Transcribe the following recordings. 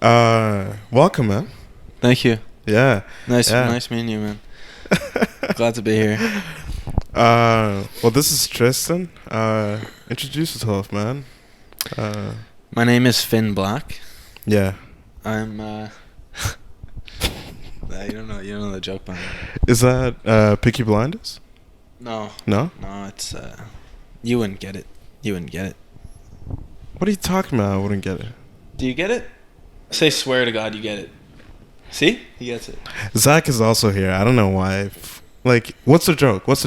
Welcome, man. Thank you. Yeah. Nice meeting you, man. Glad to be here. Well, this is Tristan. Introduce yourself, man. My name is Finn Black. Yeah. I'm, you don't know the joke behind it. Is that, Peaky Blinders? No. No? No, it's, you wouldn't get it. What are you talking about? I wouldn't get it. Do you get it? Say swear to God you get it. See? He gets it. Zach is also here. I don't know why. What's the joke? What's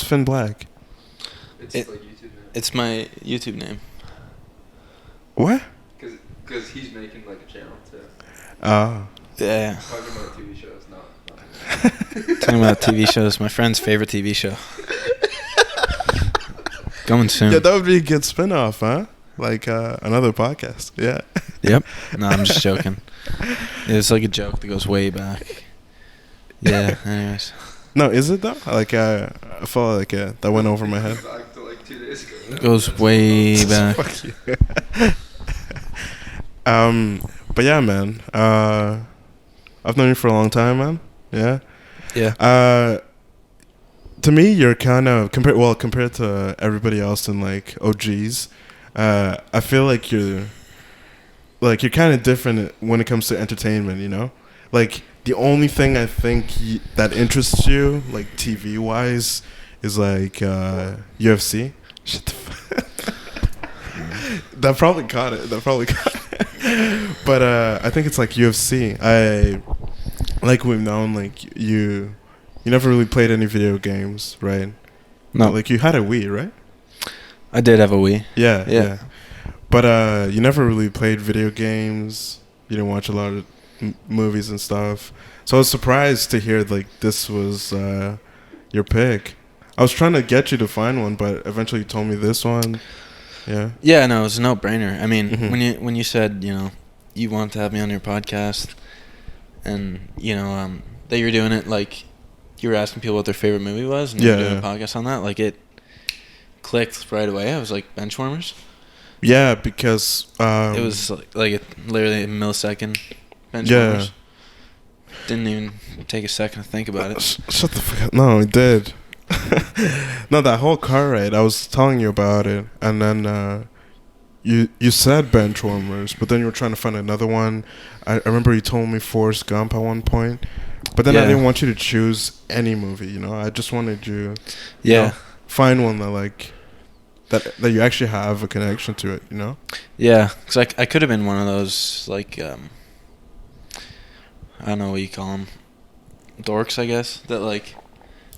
Finn Black? It's like YouTube name. It's my YouTube name. What? Because he's making like a channel too. Oh. Yeah. Talking about TV shows, not Talking about TV shows. My friend's favorite TV show. Coming soon. Yeah, that would be a good spin-off, huh? Another podcast. Yeah. Yep. No, I'm just joking. It's like a joke that goes way back. Yeah, anyways. No, is it though? I felt like that went over my head. back to like 2 days ago. It goes way back. Fuck you. But yeah, man. I've known you for a long time, man. Yeah. Yeah. To me, you're kind of compared to everybody else in like OGs. I feel like you're kind of different when it comes to entertainment. You know, like the only thing I think that interests you, like TV wise, is like UFC. Shut the fuck. That probably caught it. But I think it's like UFC. We've known, like you never really played any video games, right? No. Like you had a Wii, right? I did have a Wii. Yeah. But you never really played video games. You didn't watch a lot of movies and stuff. So I was surprised to hear like this was your pick. I was trying to get you to find one, but eventually you told me this one. Yeah. Yeah, no, it was a no-brainer. I mean, Mhm. when you said, you wanted to have me on your podcast, and that you were doing it, like you were asking people what their favorite movie was, and you were doing a podcast on that, like it clicked right away. I was like, Benchwarmers. Yeah, because It was literally a millisecond. Benchwarmers. Didn't even take a second to think about it. Shut the fuck up. No, it did. No, that whole car ride, I was telling you about it, and then you said Benchwarmers, but then you were trying to find another one. I remember you told me Forrest Gump at one point, but then I didn't want you to choose any movie. I just wanted you, find one that that you actually have a connection to it. Yeah, because I could have been one of those I don't know what you call them, dorks, I guess, that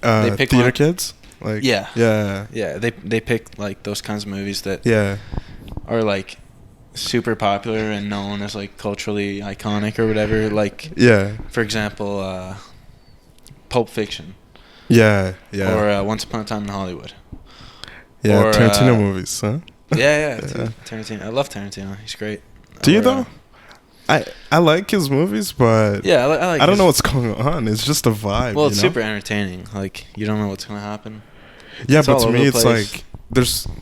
they pick theater kids. Yeah. They pick like those kinds of movies that are like super popular and known as like culturally iconic or whatever. Like for example, Pulp Fiction. Yeah. Or Once Upon a Time in Hollywood. Yeah, or, Tarantino movies, huh? Yeah. Tarantino. I love Tarantino. He's great. Do you though? I like his movies, but yeah, I like. I don't know what's going on. It's just a vibe. Well, it's super entertaining. Like you don't know what's gonna happen. Yeah, It's but all to over me, the it's place. like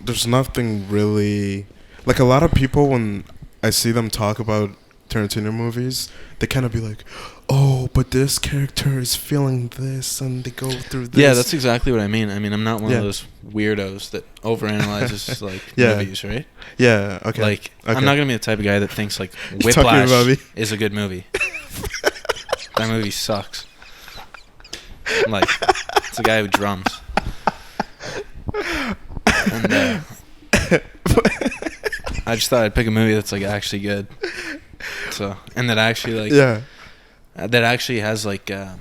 there's nothing really like a lot of people when I see them talk about Tarantino movies, they kind of be like, "Oh, but this character is feeling this, and they go through this." Yeah, that's exactly what I mean. I mean, I'm not one Yeah. of those weirdos that overanalyzes like Yeah. movies, right? Yeah. Okay. Like, Okay. I'm not gonna be the type of guy that thinks like You're talking about me? Whiplash is a good movie. That movie sucks. I'm like, it's a guy who drums. And I just thought I'd pick a movie that's like actually good. So, and that actually that actually has like a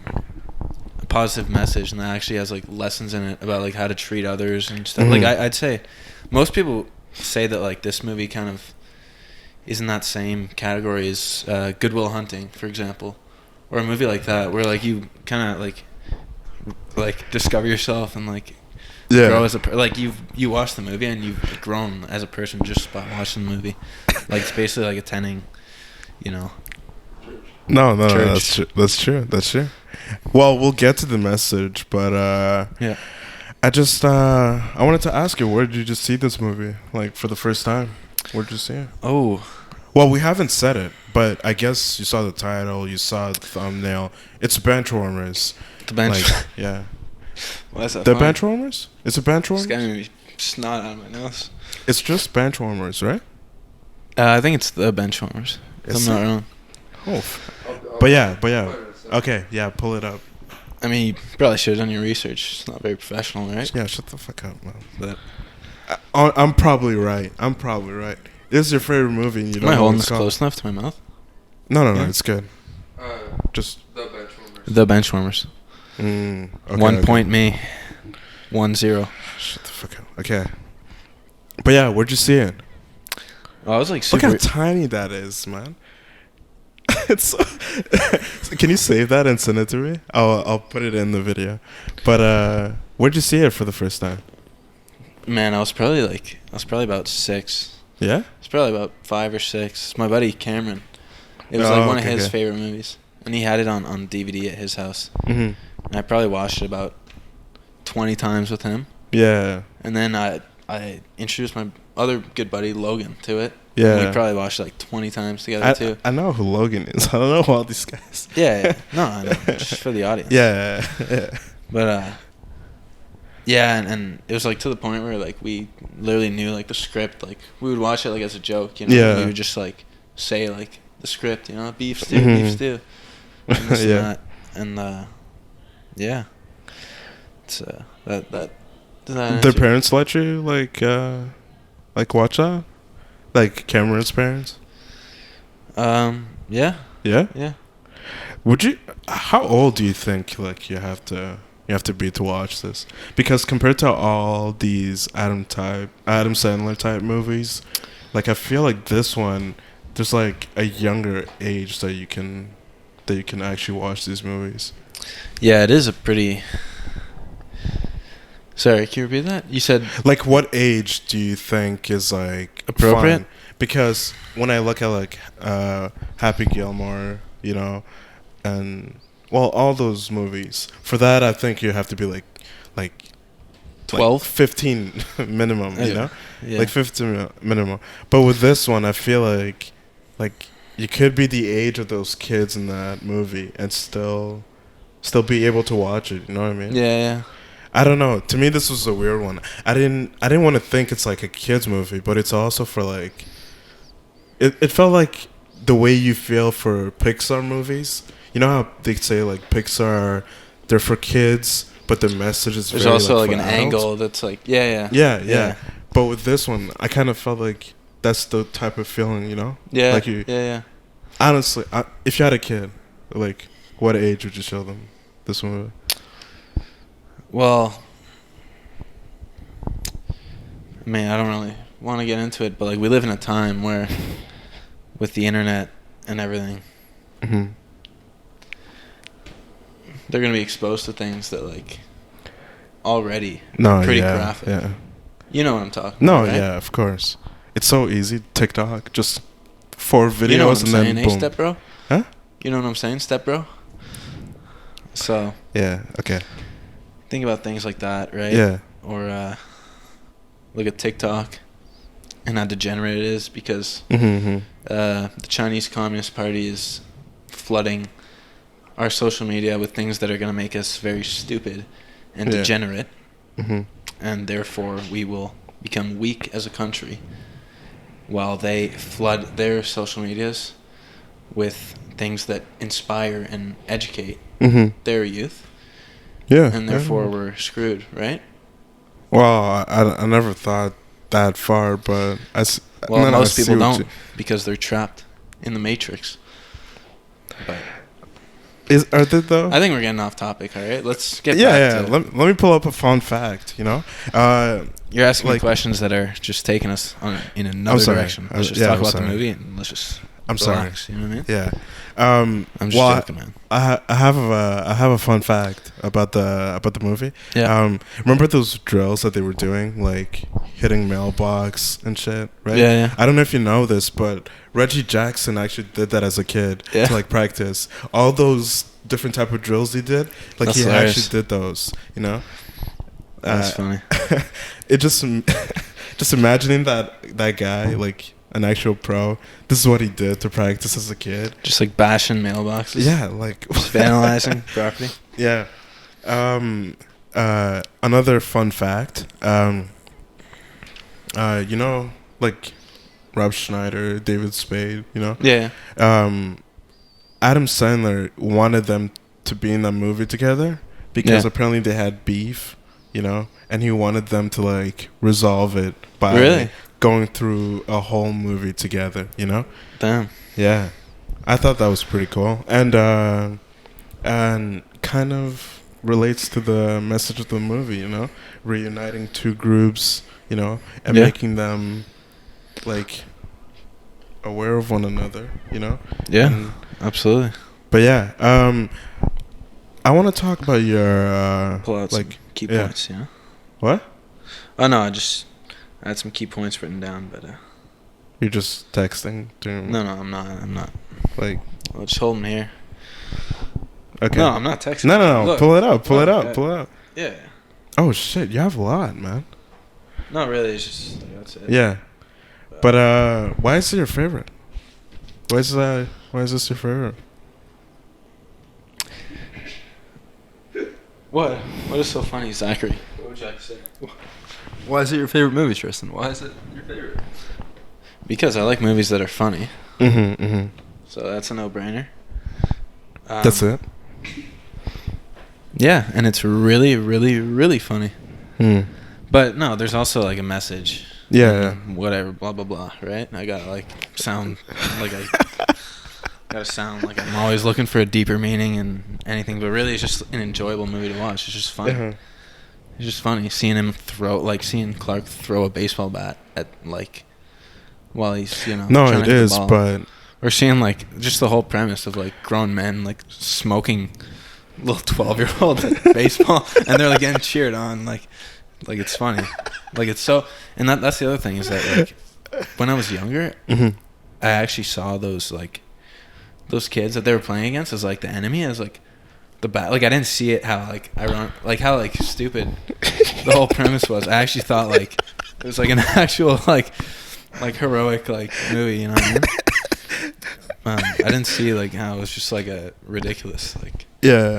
positive message, and that actually has like lessons in it about like how to treat others and stuff. Like I'd say most people say that like this movie kind of is in that same category as Good Will Hunting, for example, or a movie like that where like you kind of like discover yourself and like grow as a you watch the movie and you've grown as a person just by watching the movie. Like it's basically like attending, No, Church. that's true. Well, we'll get to the message, but Yeah. I just I wanted to ask you, where did you just see this movie? Like for the first time, where did you see it? Oh, Well, we haven't said it, but I guess you saw the title, you saw the thumbnail. It's Benchwarmers. The bench. Like, yeah. Why is that The funny? Benchwarmers? It's a It's got Benchwarmers? me snot out of my nose. It's just Benchwarmers, right? I think it's the Benchwarmers. If Is I'm not it? wrong. But yeah. Okay, yeah, pull it up. I mean, you probably should have done your research. It's not very professional, right? Yeah, shut the fuck up, man. But I'm probably right. This is your favorite movie and you don't am I know holding what this it's called. close enough to my mouth? No, Yeah. it's good. Just The Benchwarmers. The Benchwarmers. okay, 1 okay. point me. 1-0. Shut the fuck up. Okay. But yeah, where'd you see it? Oh, I was like Look super. how tiny that is, man. It's so can you save that and send it to me? I'll put it in the video. But where'd you see it for the first time? Man, I was probably about 6. Yeah? It's probably about 5 or 6. It's my buddy Cameron. It was Oh, like one of okay, his okay. favorite movies, and he had it on DVD at his house. Mhm. And I probably watched it about 20 times with him. Yeah. And then I introduced my other good buddy Logan to it. Yeah. And we probably watched it like 20 times together too. I know who Logan is. I don't know who all these guys. Yeah. No, I know. Just for the audience. Yeah. But yeah, and it was like to the point where like we literally knew like the script. Like we would watch it like as a joke, you know. Yeah. We would just like say like the script, you know, beef stew, Mhm. beef stew, and this Yeah. and that, and yeah, it's that. Does that Their answer? parents let you like watch that? Like Cameron's parents? Yeah, Yeah? yeah. Would you how old do you think like you have to be to watch this? Because compared to all these Adam Sandler type movies, like I feel like this one there's like a younger age that you can actually watch these movies. Yeah, it is a pretty. Sorry, can you repeat that? You said Like what age do you think is like Appropriate? fun? Because when I look at like Happy Gilmore, you know, and well all those movies, for that I think you have to be like 12? 15 minimum, you know? Yeah. Like 15 minimum. But with this one I feel like you could be the age of those kids in that movie and still be able to watch it, you know what I mean? Yeah. I don't know. To me, this was a weird one. I didn't want to think it's like a kids movie, but it's also for like. It felt like the way you feel for Pixar movies. You know how they say like Pixar, they're for kids, but the message is. There's very, also like for an adults. angle that's like yeah. Yeah. But with this one, I kind of felt like that's the type of feeling, you know. Yeah. Like you. Yeah. Honestly, if you had a kid, like, what age would you show them this movie? Well, I mean, I don't really want to get into it, but like we live in a time where, with the internet and everything, Mm-hmm. they're gonna be exposed to things that like already No, pretty yeah, graphic. yeah. You know what I'm talking No, about, right? yeah, of course. It's so easy. TikTok, just 4 videos You know what I'm and saying, then boom. step bro? Huh? You know what I'm saying, step bro? So Yeah. Okay. think about things like that, right? Yeah. Or look at TikTok and how degenerate it is because Mm-hmm. the Chinese Communist Party is flooding our social media with things that are going to make us very stupid and Yeah. degenerate, Mm-hmm. and therefore we will become weak as a country while they flood their social medias with things that inspire and educate Mm-hmm. their youth, Yeah. and therefore we're screwed, right? Well, I never thought that far, but Well, no, I most see people what don't you- because they're trapped in the matrix. But Are they though? I think we're getting off topic. All right, let's get yeah, back yeah. to. Let me pull up a fun fact. You know, You're asking me like- questions that are just taking us in another sorry. direction. Let's just Yeah, talk I'm about the sorry. movie and let's just. I'm sorry. relax, you know what I mean? Yeah. I'm just well, joking, man. I have a fun fact about the movie. Yeah. Remember those drills that they were doing, like hitting mailbox and shit, right? Yeah. I don't know if you know this, but Reggie Jackson actually did that as a kid Yeah. to like practice all those different type of drills he did. Like That's he hilarious. actually did those, you know. That's funny. It just imagining that guy like an actual pro. This is what he did to practice as a kid. Just like bashing mailboxes. Yeah, like Just vandalizing property. Yeah. Another fun fact. You know, like Rob Schneider, David Spade. You know. Yeah. Adam Sandler wanted them to be in that movie together because apparently they had beef, you know, and he wanted them to like resolve it by going through a whole movie together, you know. Damn. Yeah, I thought that was pretty cool, and kind of relates to the message of the movie, you know, reuniting two groups, you know, and making them like aware of one another, you know. Yeah. Absolutely. But yeah, I want to talk about your pull out like some key points. Yeah. What? Oh no, I had some key points written down, but you're just texting. No, I'm not. Like, I'll just hold them here. Okay. No, I'm not texting. No. Look. Pull it out. Yeah. Oh shit, you have a lot, man. Not really. It's just like, that's it. Yeah. But why is it your favorite? Why is this your favorite? What is so funny, Zachary? What would you like to say? Why is it your favorite movie, Tristan? Why is it your favorite? Because I like movies that are funny. Mm-hmm. So that's a no-brainer. That's it. Yeah, and it's really, really, really funny. Mm. But no, there's also like a message. Yeah. Whatever, blah blah blah. Right? I gotta like sound like I'm always looking for a deeper meaning and anything. But really, it's just an enjoyable movie to watch. It's just funny. Uh-huh. It's just funny seeing Clark throw a baseball bat at like while he's No, trying it to hit the is, ball. but Or seeing like just the whole premise of like grown men like smoking little 12-year-old at baseball, and they're like getting cheered on, like it's funny, like it's so. And that's the other thing is that like when I was younger, mm-hmm. I actually saw those kids that they were playing against as like the enemy, as like the bat. Like I didn't see it how how stupid the whole premise was. I actually thought like it was like an actual like heroic like movie, you know what I mean? I didn't see like how it was just like a ridiculous like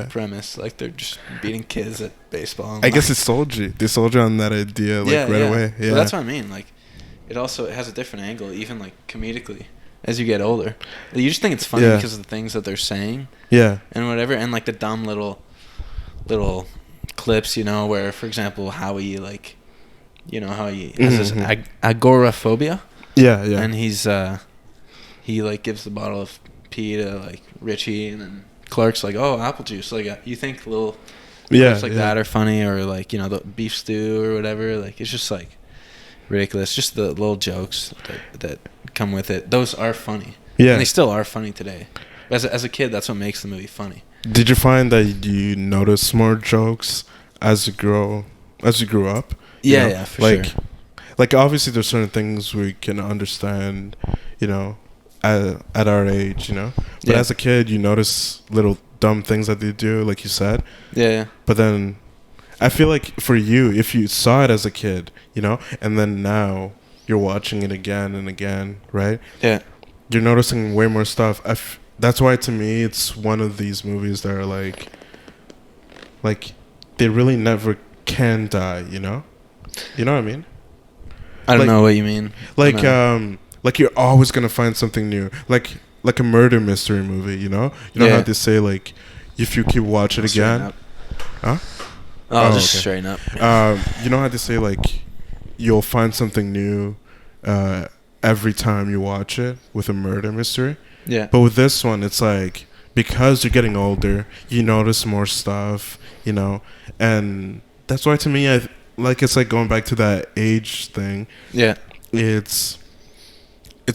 premise, like they're just beating kids at baseball. I guess it sold you. They sold you on that idea like right away. Yeah, but that's what I mean. Like it has a different angle, even like comedically, as you get older. You just think it's funny because of the things that they're saying. Yeah. And whatever, and like the dumb little clips, where for example Howie like, how he has this agoraphobia. Yeah. And he's he like gives the bottle of pee to like Richie, and then Clark's like, "Oh, apple juice." Like you think little clips like that are funny, or like the beef stew or whatever. Like it's just like ridiculous. Just the little jokes that come with it. Those are funny. Yeah, and they still are funny today. As a kid, that's what makes the movie funny. Did you find that you notice more jokes as you grew up? Yeah, for sure. Like obviously, there's certain things we can understand, at our age, But as a kid, you notice little dumb things that they do, like you said. Yeah. But then, I feel like for you, if you saw it as a kid, and then now you're watching it again and again, right? Yeah. You're noticing way more stuff. That's why to me, it's one of these movies that are like they really never can die, You know what I mean? I don't know what you mean. Like you're always gonna find something new, like a murder mystery movie. You know how they say like, if you keep watching it again, huh? Just straighten up. You know how they say like, you'll find something new, every time you watch it with a murder mystery. Yeah. But with this one, it's like because you're getting older, you notice more stuff. And that's why to me, it's like going back to that age thing. Yeah. It's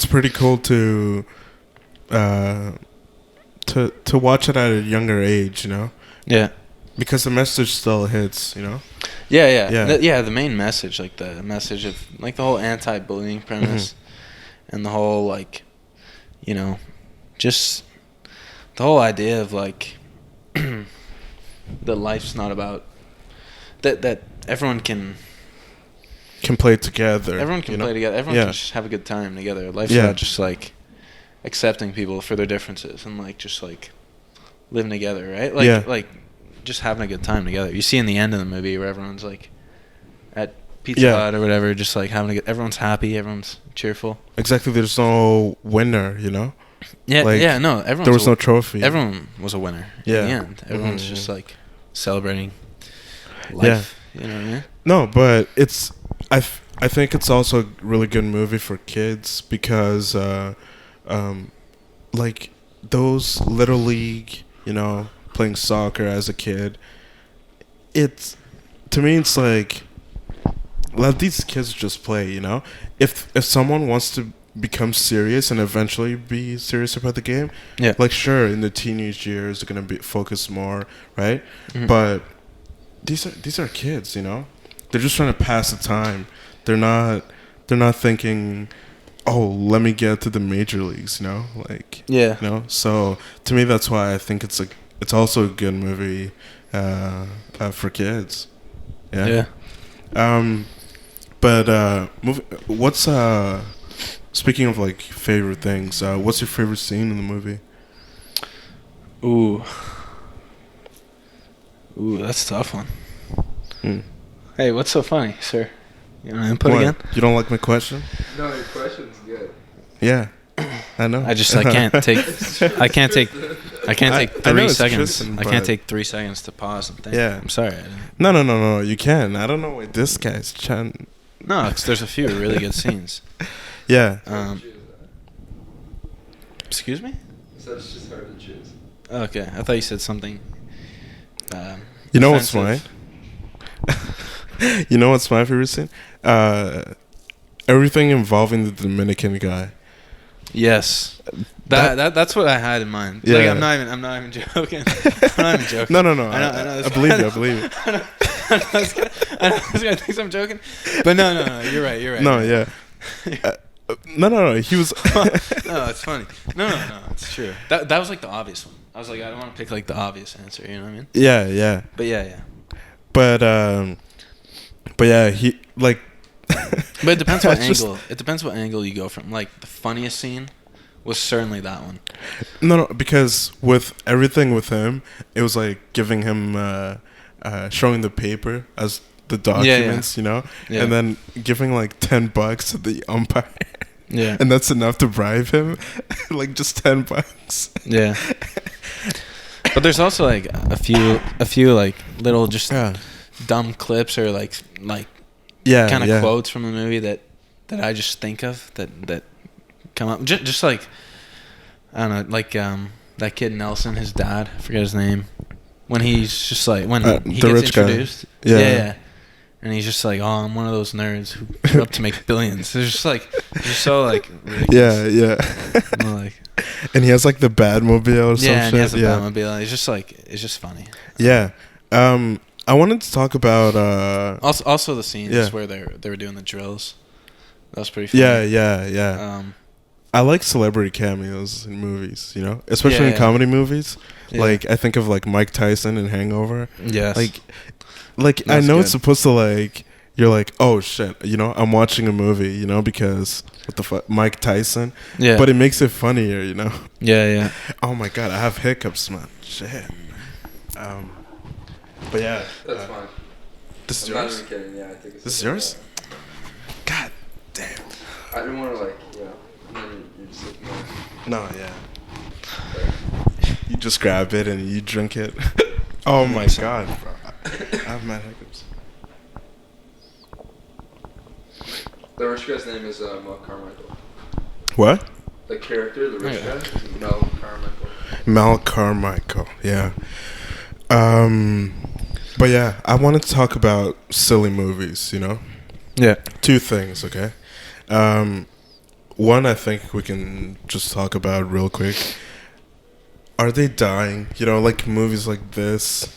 pretty cool to watch it at a younger age, Yeah. Because the message still hits, Yeah. The main message, like the message of like the whole anti-bullying premise, and the whole like, just the whole idea of like that life's not about that everyone can can play together. Everyone can play together. Everyone can just have a good time together. Life's about just like accepting people for their differences and like just like living together, right? Like just having a good time together. You see in the end of the movie where everyone's like at Pizza Hut or whatever, just like everyone's happy, everyone's cheerful. Exactly. There's no winner, Yeah, like, no. There was no trophy. Everyone was a winner in the end. Everyone's just like celebrating life. You know what I mean? No, but I think it's also a really good movie for kids because like those little league, playing soccer as a kid, to me it's like let these kids just play, if someone wants to become serious and eventually be serious about the game, like sure, in the teenage years they're gonna be focused more, right? But these are kids, they're just trying to pass the time. They're not thinking, oh, let me get to the major leagues, so to me that's why I think it's also a good movie for kids. But what's speaking of like favorite things, what's your favorite scene in the movie? Ooh, that's a tough one. Hey, what's so funny, sir? You want input again? You don't like my question? No, your question's good. Yeah, I know. I can't take 3 seconds. I can't take 3 seconds to pause and think. Yeah, I'm sorry. No. You can. I don't know why this guy's trying. No, because there's a few really good scenes. Yeah. Excuse me? So it's just hard to choose. Okay, I thought you said something. You know what's mine? You know what's my favorite scene? Everything involving the Dominican guy. Yes, that's what I had in mind. Yeah. Like, I'm not even joking. I'm not even joking. No. I believe you. I know this guy thinks I'm joking, but no. You're right. No, yeah. No. He was. No, it's funny. No. It's true. That was like the obvious one. I was like, I don't want to pick like the obvious answer. You know what I mean? Yeah. But yeah. But yeah, he like. But it depends what angle. It depends what angle you go from. Like the funniest scene was certainly that one. No, because with everything with him, it was like giving him, showing the paper as the documents, and then giving like $10 to the umpire. Yeah, and that's enough to bribe him, like just $10. Yeah. But there's also like a few like little just dumb clips or like kind of quotes from the movie that I just think of that come up just like I don't know, like that kid Nelson, his dad, I forget his name, when he's just like when he gets introduced, yeah, and he's just like, oh, I'm one of those nerds who grew up to make billions. It's just like just so like ridiculous. Yeah. Like, and he has like the Batmobile or something. Yeah, and he has the Batmobile. It's just funny. Yeah. I wanted to talk about also the scenes where they were doing the drills. That was pretty funny. Yeah. I like celebrity cameos in movies, especially in comedy movies. Yeah. Like I think of like Mike Tyson in Hangover. Yes. Like I know it's supposed to like you're like, oh shit, I'm watching a movie, because what the fuck, Mike Tyson. Yeah. But it makes it funnier, Yeah. Oh my god, I have hiccups, man. Shit. But yeah. That's fine. This is I'm yours? not even kidding. Yeah, I think it's This is yours? God damn. I didn't want to you're just looking at it. No, yeah. You just grab it and you drink it. Oh my god, bro. I have mad hiccups. The rich guy's name is Mel Carmichael. What? The character, the rich guy, is Mel Carmichael. Mel Carmichael, yeah. But yeah, I wanted to talk about silly movies, Yeah. 2 things, okay? One, I think we can just talk about real quick. Are they dying? Like movies like this,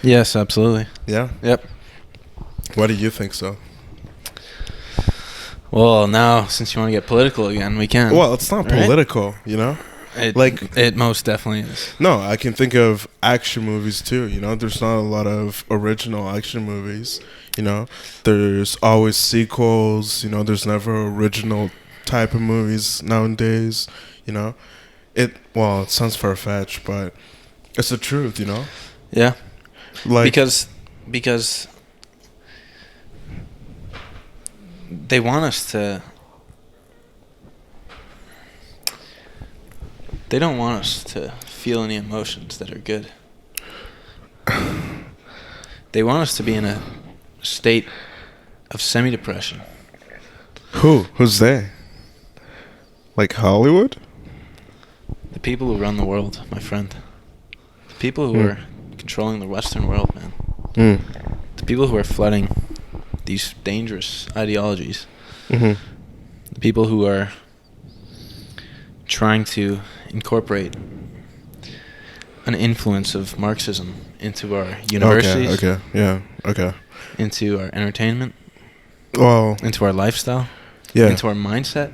Yes, absolutely. Yeah? Yep. Why do you think so? Well, now, since you want to get political again, we can. Well, it's not political, It most definitely is. No, I can think of action movies too. You know, there's not a lot of original action movies. You know, there's always sequels. You know, there's never original type of movies nowadays. You know, it sounds far-fetched, but it's the truth. You know. Yeah. Like because they want us to. They don't want us to feel any emotions that are good. They want us to be in a state of semi-depression. Who's they? Like Hollywood? The people who run the world, my friend. The people who are controlling the Western world, man. The people who are flooding these dangerous ideologies. Mm-hmm. The people who are trying to incorporate an influence of Marxism into our universities. Okay. Into our entertainment. Well, into our lifestyle. Yeah. Into our mindset.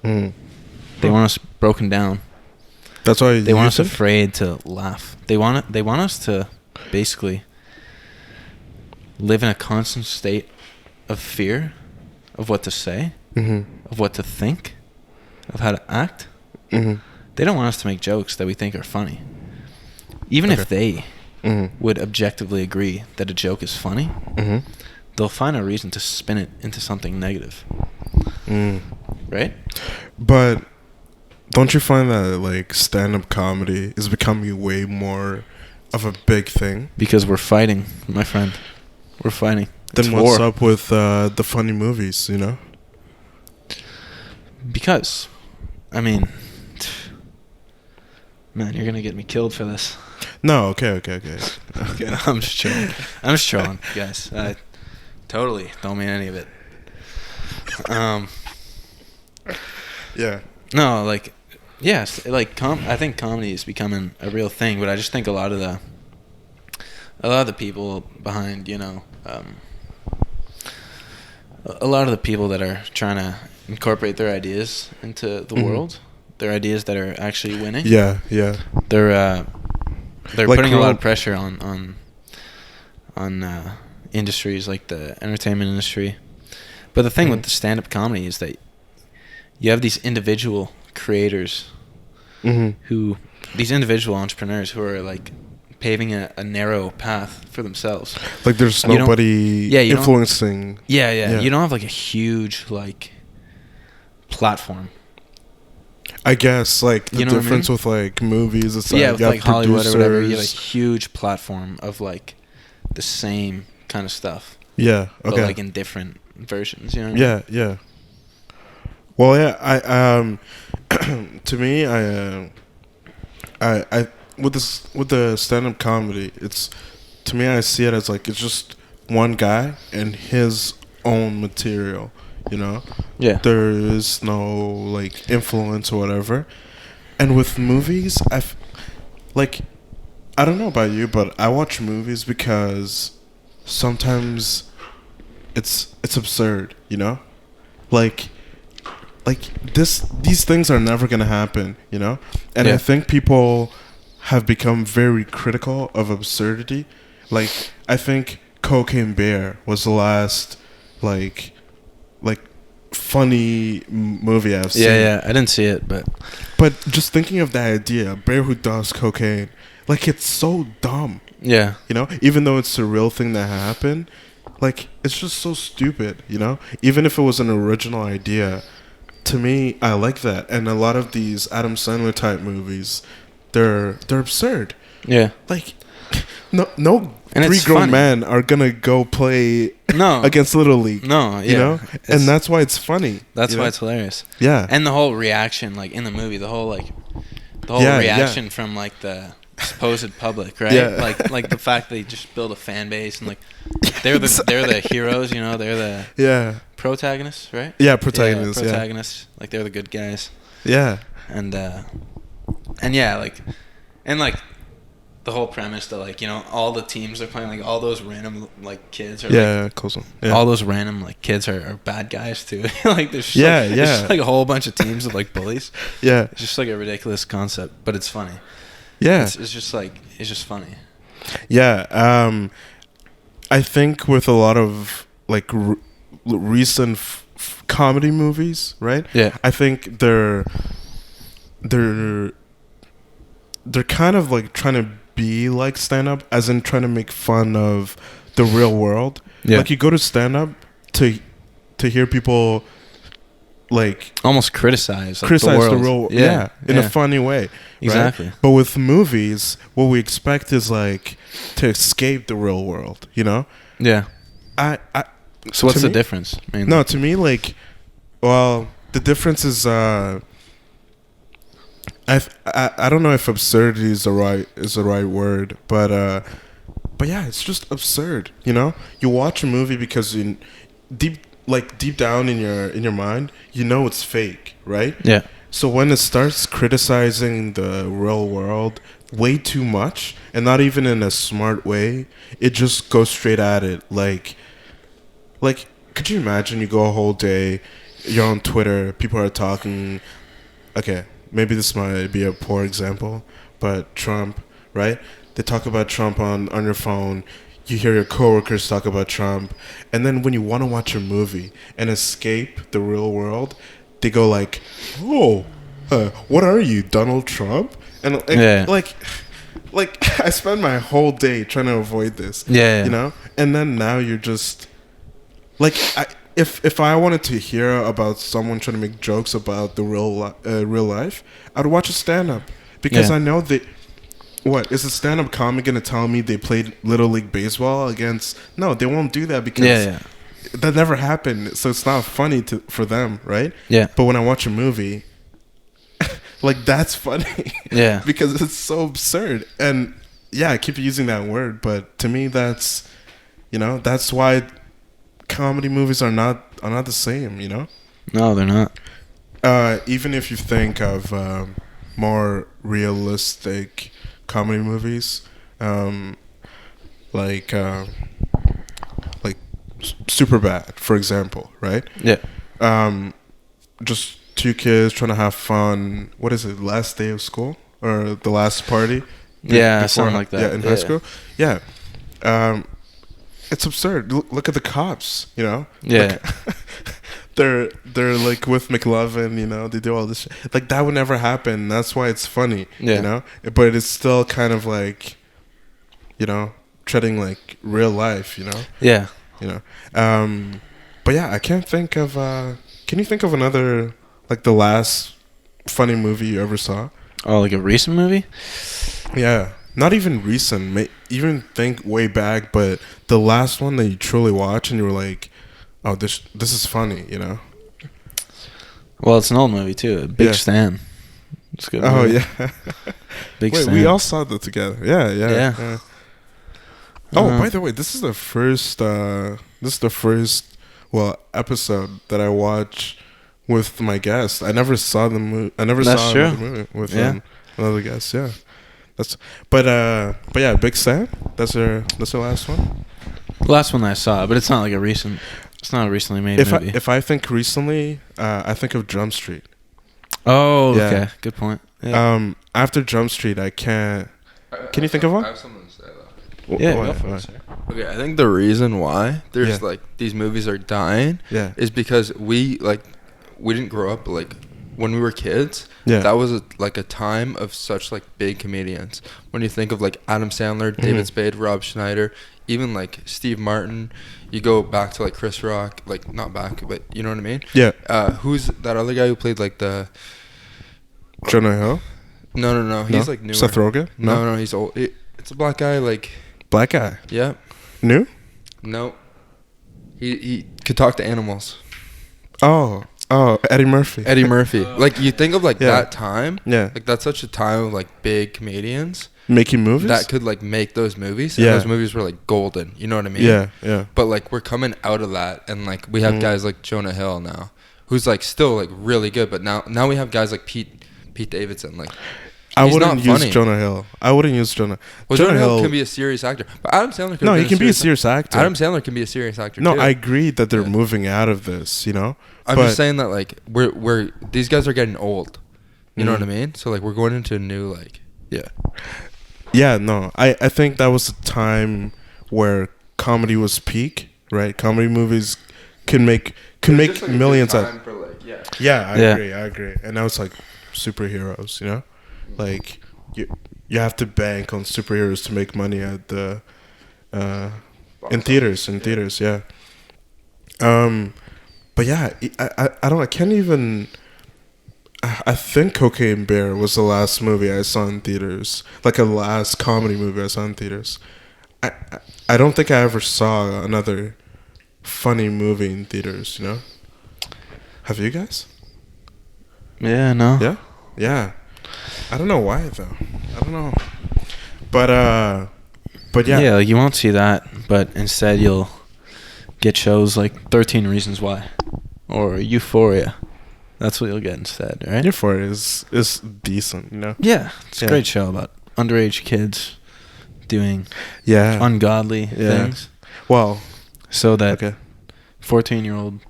Mm. They want us broken down. That's why they want us afraid to laugh. They want us to basically live in a constant state of fear of what to say, of what to think, of how to act. They don't want us to make jokes that we think are funny. Even if they would objectively agree that a joke is funny, they'll find a reason to spin it into something negative. Right? But don't you find that like stand-up comedy is becoming way more of a big thing? Because we're fighting, my friend. We're fighting. Then what's up with the funny movies, you know? Because, I mean, man, you're gonna get me killed for this. No, okay. Okay, I'm just trolling, guys. I totally don't mean any of it. Yeah. No, like, yes, like I think comedy is becoming a real thing, but I just think a lot of the people behind, you know, a lot of the people that are trying to incorporate their ideas into the world, their ideas that are actually winning. Yeah. They're like putting a lot of pressure on industries like the entertainment industry. But the thing with the stand-up comedy is that you have these individual creators these individual entrepreneurs who are like paving a narrow path for themselves. Like there's nobody influencing. Yeah. You don't have like a huge like platform. I guess like the difference with like movies, it's like with like Hollywood or whatever, you have a huge platform of like the same kind of stuff. Yeah. Okay. But like in different versions, you know what I mean? Yeah. Well, yeah, I to me, I with the stand-up comedy, it's to me I see it as like it's just one guy and his own material, you know? Yeah. There is no like influence or whatever. And with movies, I don't know about you, but I watch movies because sometimes it's absurd, you know? Like these things are never gonna happen, you know? And I think people have become very critical of absurdity. Like I think Cocaine Bear was the last like funny movie I've seen. Yeah, I didn't see it, but just thinking of that idea, a bear who does cocaine, like it's so dumb. Yeah. You know, even though it's a real thing that happened, like it's just so stupid, you know? Even if it was an original idea, to me, I like that. And a lot of these Adam Sandler type movies, they're absurd. Yeah. Like no and three grown men are gonna go play against Little League. No, yeah. You know? And that's why it's funny. That's why it's hilarious. Yeah. And the whole reaction, like in the movie, the whole reaction from like the supposed public, right? Yeah. Like the fact they just build a fan base and like they're the heroes, you know, they're the protagonists, right? Yeah, protagonists. Like they're the good guys. Yeah. And yeah, like the whole premise that like, you know, all the teams are playing, like all those random like kids are close one. Yeah. all those random like kids are bad guys too. Like there's just, Yeah, there's just like a whole bunch of teams of like bullies. Yeah. It's just like a ridiculous concept, but it's funny. Yeah. It's just funny. Yeah. I think with a lot of like recent comedy movies, right? Yeah. I think they're kind of like trying to be like stand up, as in trying to make fun of the real world. Yeah. Like you go to stand up to hear people like almost criticize the real in a funny way. Right? Exactly. But with movies, what we expect is like to escape the real world, you know? Yeah. So what's the difference? Mainly? No, to me, like, well, the difference is I don't know if absurdity is the right word, but yeah, it's just absurd. You know, you watch a movie because deep down in your mind, you know it's fake, right? Yeah. So when it starts criticizing the real world way too much, and not even in a smart way, it just goes straight at it. Like, could you imagine you go a whole day, you're on Twitter, people are talking. Okay, maybe this might be a poor example, but Trump, right? They talk about Trump on your phone. You hear your coworkers talk about Trump, and then when you want to watch a movie and escape the real world, they go like, "Oh, what are you, Donald Trump?" And like I spend my whole day trying to avoid this. Yeah. You know, and then now you're just like, if I wanted to hear about someone trying to make jokes about the real life, I'd watch a stand up, because I know that. What is a stand-up comic gonna tell me they played Little League Baseball against? No, they won't do that, because that never happened. So it's not funny for them, right? Yeah. But when I watch a movie, like, that's funny. Yeah. Because it's so absurd. And yeah, I keep using that word, but to me, that's, you know, that's why comedy movies are not the same. You know? No, they're not. Even if you think of more realistic comedy movies, like Superbad, for example, right? Yeah. Just two kids trying to have fun. What is it? Last day of school or the last party? Yeah, something like that. Yeah, in high school. Yeah. It's absurd. Look at the cops. You know. Yeah. Like, they're like with McLovin, you know, they do all this shit. Like, that would never happen. That's why it's funny, you know? But it's still kind of like, you know, treading like real life, you know? Yeah. You know? But yeah, I can't think of, can you think of another, like, the last funny movie you ever saw? Oh, like a recent movie? Yeah. Not even recent. Even think way back, but the last one that you truly watched and you were like, oh, this is funny, you know? Well, it's an old movie too. Big Stan. It's a good movie. Yeah. Big Wait, Stan. we all saw that together. Yeah. Oh, by the way, this is the first episode that I watched with my guest. I never saw the movie. I never saw the movie with another guest. Yeah. But yeah, Big Stan. That's our last one. The last one that I saw, but it's not like a recent. It's not a recently made movie. If I think recently, I think of Jump Street. Oh, yeah. Okay. Good point. Yeah. After Jump Street, I can't. Can you think of one? I have something to say though. Yeah, go for it. Okay, I think the reason why there's like these movies are dying is because we didn't grow up like when we were kids. Yeah. That was like a time of such like big comedians. When you think of like Adam Sandler, David Spade, Rob Schneider, even like Steve Martin, you go back to like Chris Rock, like not back, but you know what I mean? Yeah. Who's that other guy who played like the Jonah Hill? No. He's like newer. Seth Rogen? No, he's old. It's a black guy, like. Black guy? Yeah. New? No. He could talk to animals. Oh, Eddie Murphy. Eddie Murphy. Like, you think of like that time. Yeah. Like, that's such a time of like big comedians making movies that could like make those movies. And those movies were like golden. You know what I mean? Yeah. But like, we're coming out of that, and like we have guys like Jonah Hill now, who's like still like really good. But now we have guys like Pete Davidson. Like, I wouldn't use Jonah Hill. I wouldn't use Jonah. Well, Jonah Hill can be a serious actor, but Adam Sandler. No, he can be a serious actor. Adam Sandler can be a serious actor. No, too. I agree that they're moving out of this. I'm just saying that like we're these guys are getting old. You know what I mean? So like we're going into a new like Yeah, no. I think that was a time where comedy was peak, right? Comedy movies can make like millions out. I agree. And now it's like superheroes, like you have to bank on superheroes to make money at the in theaters, yeah. But yeah, I can't even. I think Cocaine Bear was the last movie I saw in theaters, like a last comedy movie I saw in theaters. I don't think I ever saw another funny movie in theaters, Have you guys? Yeah, no. Yeah. I don't know why though. I don't know. But yeah. Yeah, like you won't see that, but instead you'll get shows like 13 Reasons Why or Euphoria. That's what you'll get instead, right? Euphoria is decent, Yeah, it's a great show about underage kids doing ungodly things. Well, so that 14-year-old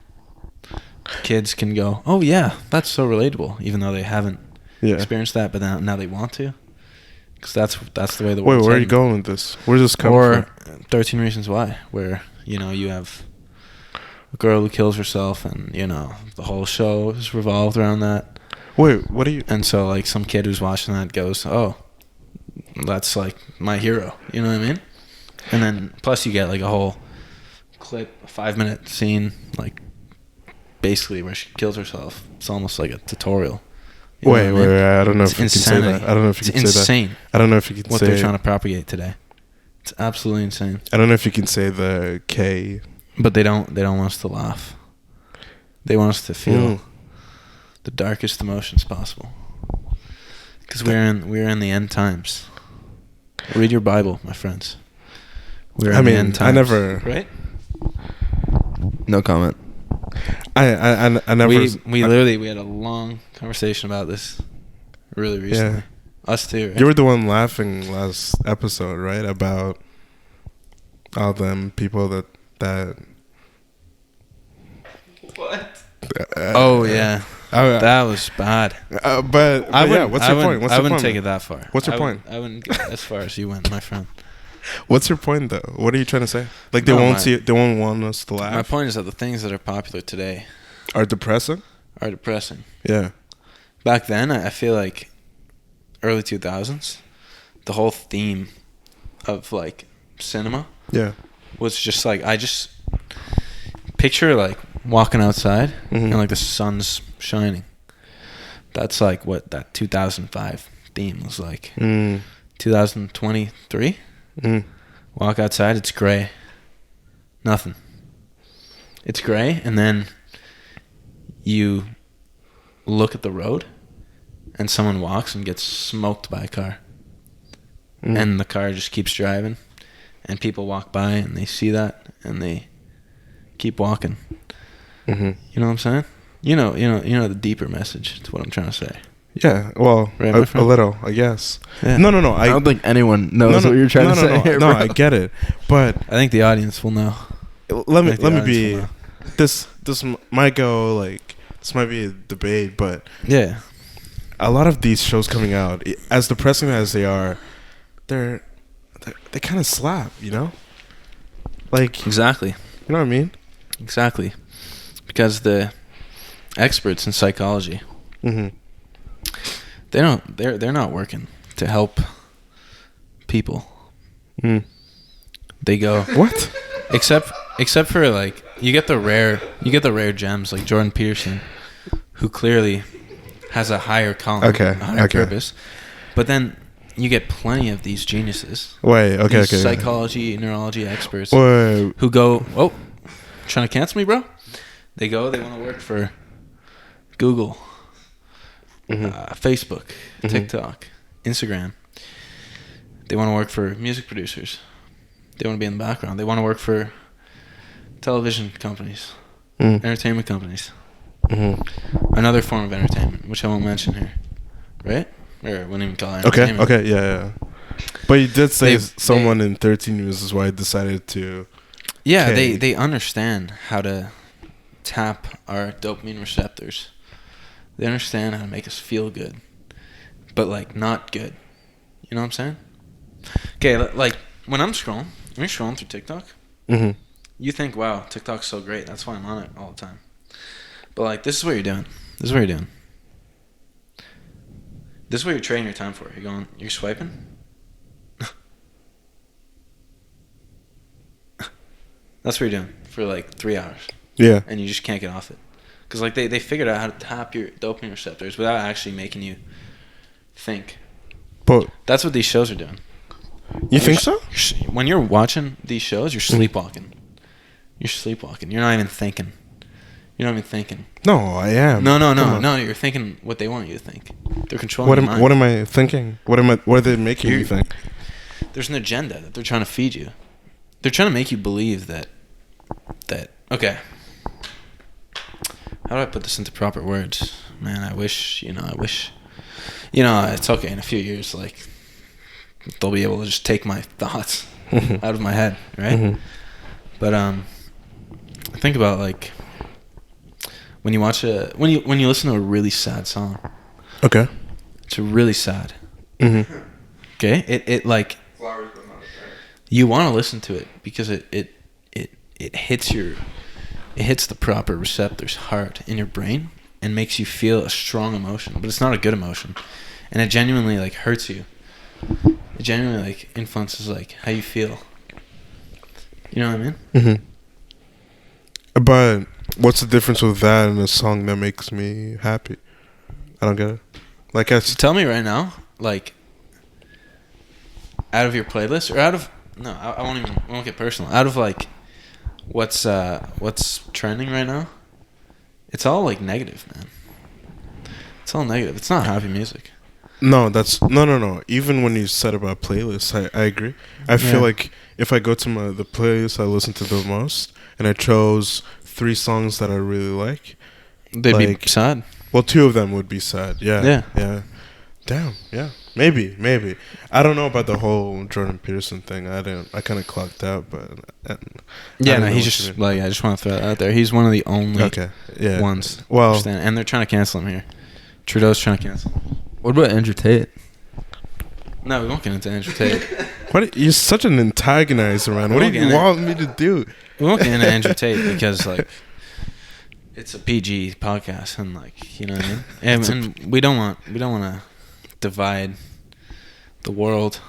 kids can go, oh yeah, that's so relatable, even though they haven't experienced that, but now they want to, because that's the way the world. Wait, where are you going with this? Where's this coming from? 13 Reasons Why, where you have a girl who kills herself, and the whole show is revolved around that. Wait, what are you? And so like some kid who's watching that goes, oh, that's like my hero. You know what I mean? And then plus you get like a whole clip, a 5-minute scene, like basically where she kills herself. It's almost like a tutorial. Wait, I don't know if you can say that. I don't know if you can say that. It's insane. I don't know if you can say what they're trying to propagate today. It's absolutely insane. I don't know if you can say the K. But they don't want us to laugh. They want us to feel the darkest emotions possible. Because we're in the end times. Read your Bible, my friends. We're in the end times. I never. Right? No comment. I never. We had a long conversation about this really recently. Yeah. Us too. Right? You were the one laughing last episode, right? About all them people that. What? Oh yeah, that was bad. But what's your point? I wouldn't take it that far. What's your point? I wouldn't go as far as you went, my friend. What's your point though? What are you trying to say? Like they won't see it. They won't want us to laugh. My point is that the things that are popular today are depressing. Yeah. Back then, I feel like early 2000s, the whole theme of like cinema. Yeah. Was just like I just picture like walking outside and like the sun's shining. That's like what that 2005 theme was like. 2023. Walk outside, it's gray. Nothing. It's gray, and then you look at the road, and someone walks and gets smoked by a car, and the car just keeps driving. And people walk by and they see that and they keep walking. You know what I'm saying? You know the deeper message to what I'm trying to say. Yeah, well, right, a little, I guess. Yeah. No. I don't think anyone knows what you're trying to say here, bro. No, I get it, but I think the audience will know. Let me be. This might go like this might be a debate, but yeah, a lot of these shows coming out, as depressing as they are, they kind of slap, Like exactly. You know what I mean? Exactly, because the experts in psychology, they're not working to help people. They go what? Except for like you get the rare gems like Jordan Peterson, who clearly has a higher calling, a higher purpose, but then. You get plenty of these geniuses. These psychology, neurology experts who go, oh, trying to cancel me, bro? They want to work for Google, Facebook, TikTok, Instagram. They want to work for music producers. They want to be in the background. They want to work for television companies, entertainment companies. Another form of entertainment, which I won't mention here. Right? Or wouldn't even call it Okay, entertainment. yeah. But you did say someone in 13 News is why I decided to... Yeah, they understand how to tap our dopamine receptors. They understand how to make us feel good. But, like, not good. You know what I'm saying? Okay, like, when you're scrolling through TikTok, you think, wow, TikTok's so great. That's why I'm on it all the time. But, like, this is what you're doing. This is what you're trading your time for. You're swiping. That's what you're doing for, like, 3 hours. Yeah. And you just can't get off it. Because, like, they figured out how to tap your dopamine receptors without actually making you think. But that's what these shows are doing. You think so? When you're watching these shows, you're sleepwalking. You're sleepwalking. You're not even thinking. No, I am. No. You're thinking what they want you to think. They're controlling your mind. What am I thinking? What are they making you think? There's an agenda that they're trying to feed you. They're trying to make you believe that. Okay. How do I put this into proper words? Man, I wish. It's okay in a few years, like, they'll be able to just take my thoughts out of my head, right? Mm-hmm. But think about, like, when you when you listen to a really sad song. Okay. It's really sad. Mm-hmm. Okay? It like you want to listen to it because it hits the proper receptors hard in your brain and makes you feel a strong emotion, but it's not a good emotion. And it genuinely, like, hurts you. It genuinely, like, influences, like, how you feel. You know what I mean? Mm-hmm. But what's the difference with that and a song that makes me happy? I don't get it. Like, tell me right now, like, out of your playlist or out of I won't get personal. Out of, like, what's trending right now? It's all, like, negative, man. It's all negative. It's not happy music. No, no. Even when you said about playlists, I agree. I feel like if I go to the playlist I listen to the most, and I chose 3 songs that I really like, they'd be sad. Well, 2 of them would be sad. Yeah. Damn. Yeah. Maybe. I don't know about the whole Jordan Peterson thing. I kind of clocked out, but he's just like, I just want to throw that out there. He's one of the only ones. Well, and they're trying to cancel him here. Trudeau's trying to cancel him. What about Andrew Tate? No, we won't get into Andrew Tate. You're such an antagonizer, man. What do you want me to do? We won't get into Andrew Tate because, like, it's a PG podcast, and, like, you know what I mean. And we don't want to divide the world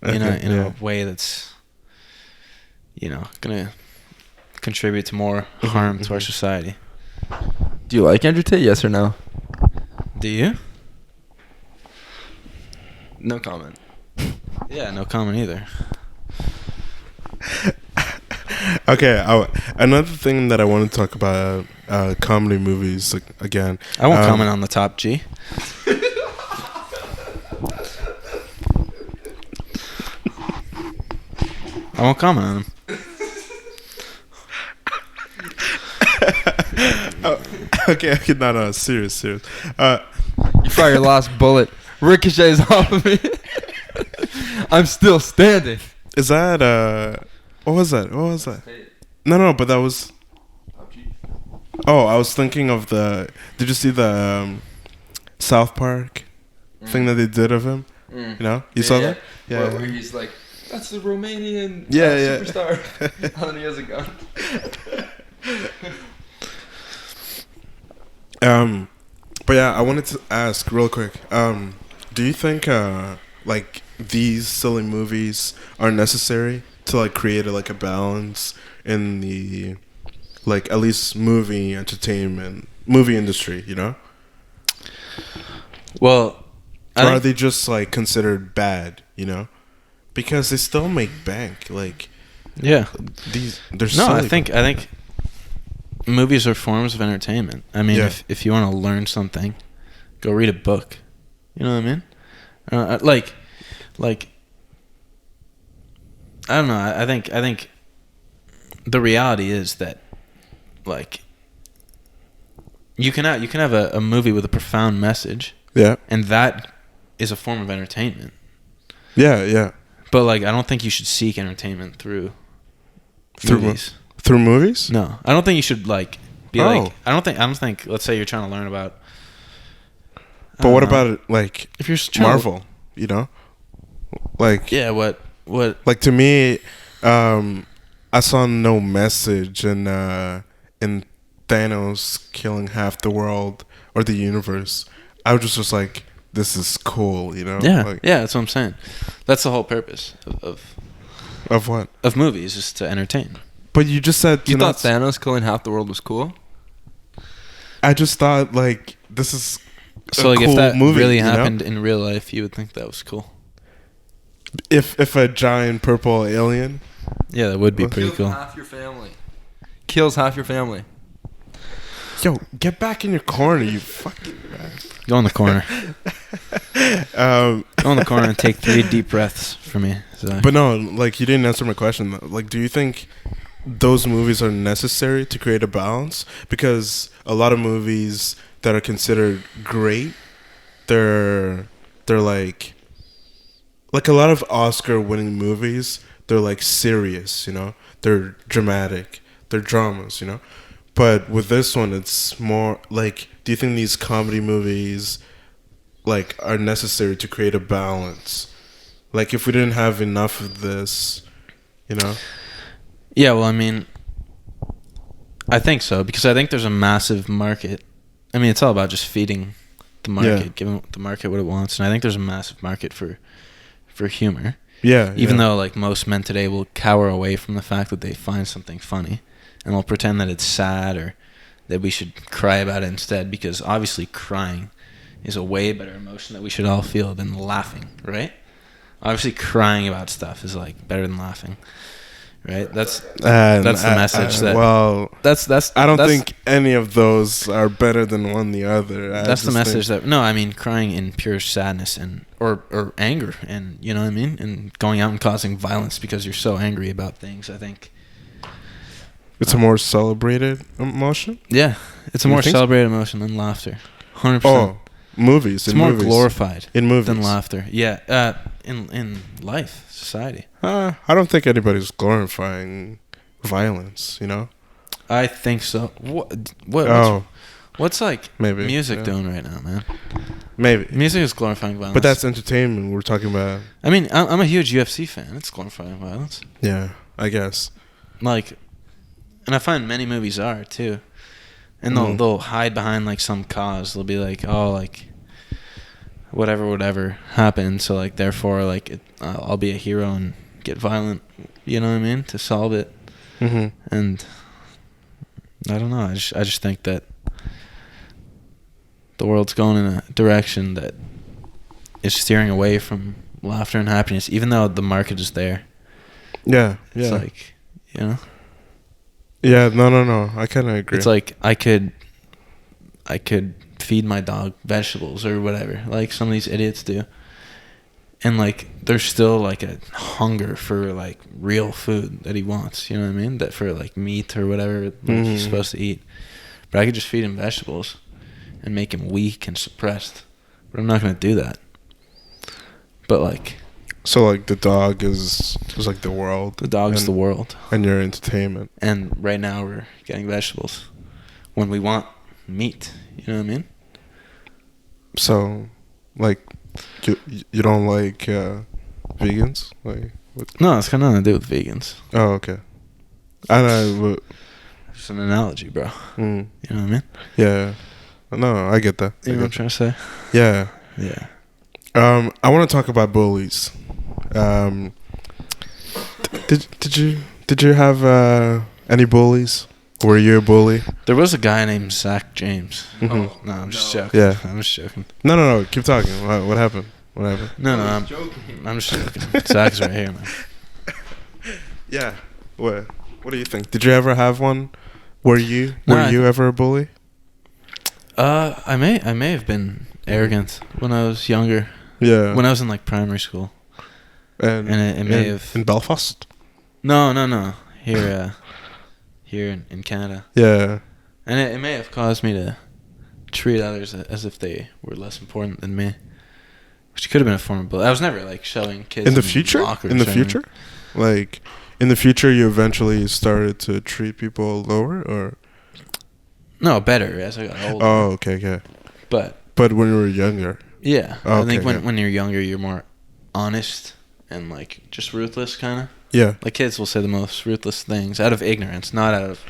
in a way that's, gonna contribute to more harm to our society. Do you like Andrew Tate? Yes or no? Do you? No comment. Yeah, no comment either. Okay, another thing that I want to talk about, comedy movies, like, again. I won't comment on the top G. I won't comment on him. Okay, no, serious. You fire your last bullet. Ricochets off of me. I'm still standing. Is that what was that? No, but that was. Oh, I was thinking of the. Did you see the South Park thing that they did of him? You know, you saw that? Yeah. Where he's like, "That's the Romanian superstar," and then he has a gun. But yeah, I wanted to ask real quick. Do you think like these silly movies are necessary to, like, create a balance in the, like, at least movie industry? You know. Well, or are they just, like, considered bad? You know, because they still make bank. Like, yeah, they're silly. I think movies are forms of entertainment. I mean, if you want to learn something, go read a book. You know what I mean? Like, I don't know. I think the reality is that, like, you can have a movie with a profound message. Yeah. And that is a form of entertainment. Yeah, yeah. But like, I don't think you should seek entertainment through movies. Through movies? No, I don't think you should like be like. I don't think. Let's say you're trying to learn about. But what about it, like if you're Marvel? You know, like yeah. What? Like to me, I saw no message in Thanos killing half the world or the universe. I was just like, this is cool, you know? Yeah, like, yeah. That's what I'm saying. That's the whole purpose of what? Of movies, is to entertain. But you just said you thought Thanos killing half the world was cool. I just thought like this is so like cool if that movie, really happened in real life, you would think that was cool. If a giant purple alien, yeah, that would be pretty cool. Kills half your family. Yo, get back in your corner, you fucking man. Go in the corner. Go in the corner and take 3 deep breaths for me. Zach. But no, like you didn't answer my question. Like, do you think those movies are necessary to create a balance? Because a lot of movies that are considered great, they're like a lot of Oscar-winning movies. They're like serious, you know. They're dramatic. They're dramas, you know. But with this one, it's more like, do you think these comedy movies like are necessary to create a balance? Like, if we didn't have enough of this, you know? Yeah, well, I mean, I think so, because I think there's a massive market. I mean, it's all about just feeding the market, giving the market what it wants, and I think there's a massive market for humor. Yeah. Even though, like, most men today will cower away from the fact that they find something funny, and they'll pretend that it's sad or that we should cry about it instead, because obviously crying is a way better emotion that we should all feel than laughing, right? Obviously crying about stuff is like better than laughing, right? That's the message I don't think any of those are better than one the other. That's the message I mean, crying in pure sadness and or anger, and you know what I mean, and going out and causing violence because you're so angry about things, I think it's a more celebrated emotion. Yeah, it's a more celebrated emotion than laughter. 100%. Oh, movies. It's more glorified in movies than laughter. Yeah, in life, society. I don't think anybody's glorifying violence. You know. I think so. What's like maybe music doing right now, man? Maybe music is glorifying violence. But that's entertainment. We're talking about. I mean, I'm a huge UFC fan. It's glorifying violence. Yeah, I guess. Like. And I find many movies are too, and they'll hide behind like some cause. They'll be like, oh, like whatever happened, so like therefore like I'll be a hero and get violent. You know what I mean? To solve it. Mm-hmm. And I don't know. I just think that the world's going in a direction that is steering away from laughter and happiness, even though the market is there. Yeah. It's like, you know. Yeah, no. I kind of agree. It's like I could feed my dog vegetables or whatever, like some of these idiots do. And like there's still like a hunger for like real food that he wants, you know what I mean? That for like meat or whatever he's supposed to eat. But I could just feed him vegetables and make him weak and suppressed. But I'm not going to do that. But like so like the dog is like the world. The dog's the world. And your entertainment. And right now we're getting vegetables when we want meat. You know what I mean? So, like, you don't like vegans? Like, what? No, it's got nothing to do with vegans. Oh, okay. I know. It's an analogy, bro. You know what I mean? Yeah. No, I get that. You know what I'm trying to say? Yeah. Yeah. I want to talk about bullies. Did you have any bullies? Were you a bully? There was a guy named Zach James. Mm-hmm. Oh, no, I'm just joking. Yeah. I'm just joking. No. Keep talking. What happened? No, I'm just joking. Zach's right here, man. Yeah. What do you think? Did you ever have one? Were you ever a bully? I may have been arrogant when I was younger. Yeah. When I was in like primary school. And it may have in Belfast? No. Here in Canada. Yeah. And it may have caused me to treat others as if they were less important than me. which could have been a form of bullying. I was never like shoving kids in the future. In the future, like in the future, you eventually started to treat people lower, or no, better as I got older. Oh, okay. But when you were younger, yeah, oh, I think when you're younger, you're more honest and like just ruthless, kind of. Yeah. Like kids will say the most ruthless things out of ignorance, not out of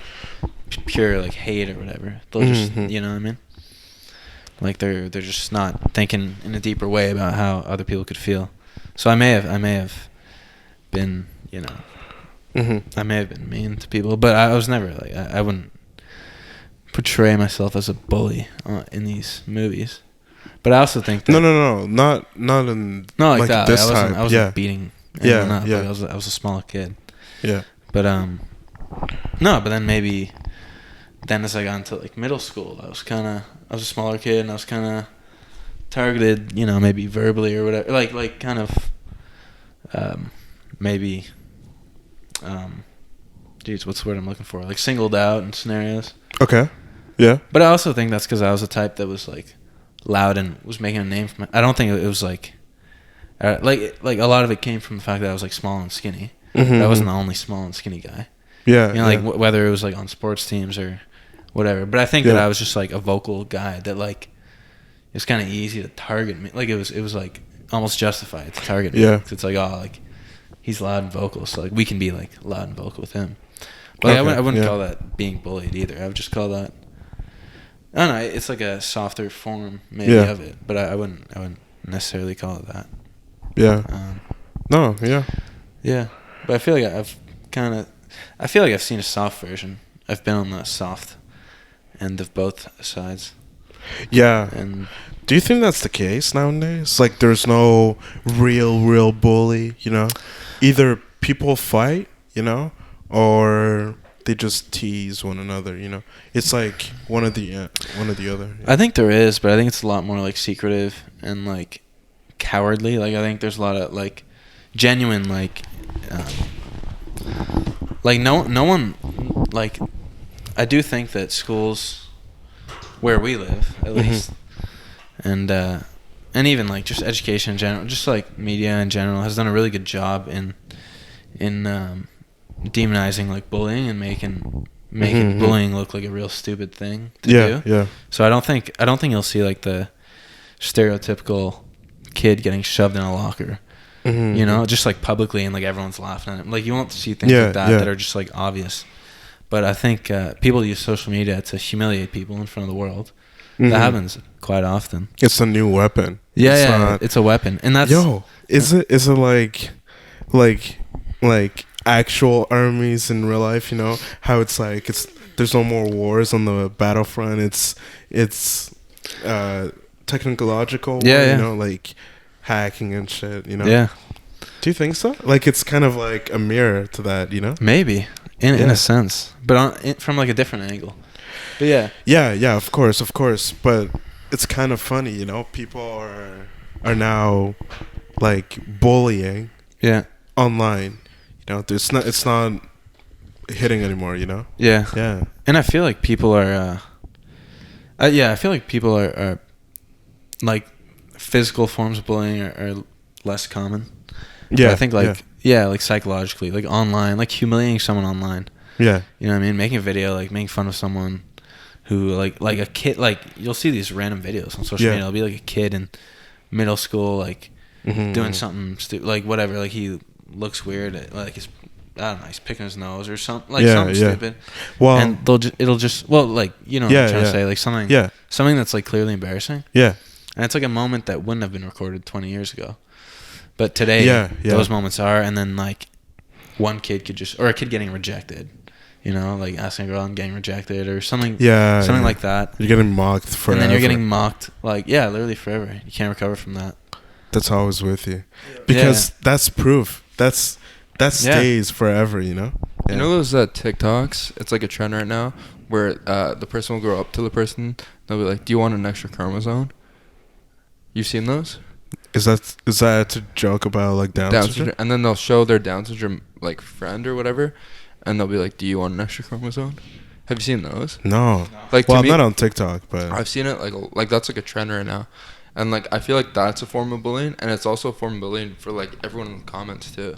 pure like hate or whatever. They'll just, you know what I mean? Like they're just not thinking in a deeper way about how other people could feel. So I may have been, you know, I may have been mean to people, but I was never like I wouldn't portray myself as a bully in these movies. But I also think that no, not in not like that. This I wasn't beating anyone up. Yeah. Like I was a small kid. Yeah. But no. But then maybe as I got into like middle school, I was a smaller kid and I was kind of targeted, you know, maybe verbally or whatever. Like kind of maybe what's the word I'm looking for? Like singled out in scenarios. Okay. Yeah. But I also think that's because I was a type that was like loud and was making a name for I don't think it was like a lot of it came from the fact that I was like small and skinny. I wasn't the only small and skinny guy. Yeah. You know, like whether it was like on sports teams or whatever. But I think that I was just like a vocal guy that like it's kind of easy to target me. Like it was like almost justified to target me. Yeah. 'Cause it's like, oh, like he's loud and vocal, so like we can be like loud and vocal with him. But like, I wouldn't call that being bullied either. I would just call that, I don't know, it's like a softer form maybe of it. But I wouldn't necessarily call it that. Yeah. No. Yeah. Yeah. But I feel like I've seen a soft version. I've been on the soft end of both sides. Yeah. And do you think that's the case nowadays? Like, there's no real bully, you know? Either people fight, you know, or they just tease one another, you know? It's like one or the other. Yeah. I think there is, but I think it's a lot more like secretive and like cowardly. Like I think there's a lot of like genuine like no one like I do think that schools where we live at least and even like just education in general, just like media in general has done a really good job in demonizing like bullying and making bullying look like a real stupid thing to do. Yeah. So I don't think you'll see like the stereotypical kid getting shoved in a locker. You know, just like publicly and like everyone's laughing at him. Like you won't see things like that are just like obvious. But I think people use social media to humiliate people in front of the world. That happens quite often. It's a new weapon. Yeah, it's a weapon, and that's Is it like actual armies in real life? You know how it's like there's no more wars on the battlefront. It's technological. Yeah. You know, like hacking and shit. You know. Yeah. Do you think so? Like it's kind of like a mirror to that. You know. Maybe in a sense, but from like a different angle. But yeah, of course. But it's kind of funny, you know. People are now like bullying. Yeah. Online, you know. It's not hitting anymore, you know. Yeah. And I feel like people are. I feel like people are like physical forms of bullying are less common. Yeah. But I think like psychologically, like online, like humiliating someone online. Yeah. You know what I mean? Making a video, like making fun of someone who like a kid, like you'll see these random videos on social media. It'll be like a kid in middle school, like doing something stupid, like whatever. Like he looks weird, like he's, I don't know, he's picking his nose or something, like something stupid. Well, and it'll just like you know what I'm trying to say, like something that's like clearly embarrassing. Yeah. And it's like a moment that wouldn't have been recorded 20 years ago. But today, those moments are, and then like one kid could just, or a kid getting rejected, you know, like asking a girl and getting rejected or something, something like that. You're getting mocked forever. And then you're getting mocked, like, literally forever. You can't recover from that. That's always with you. Because that's proof. That stays forever, you know? Yeah. You know those TikToks? It's like a trend right now where the person will go up to the person, they'll be like, do you want an extra chromosome? You've seen those? Is that a joke about like Down syndrome? And then they'll show their Down syndrome like friend or whatever, and they'll be like, "Do you want an extra chromosome?" Have you seen those? No. Like, well, I'm not on TikTok, but I've seen it. Like that's like a trend right now, And like I feel like that's a form of bullying, and it's also a form of bullying for like everyone in the comments too.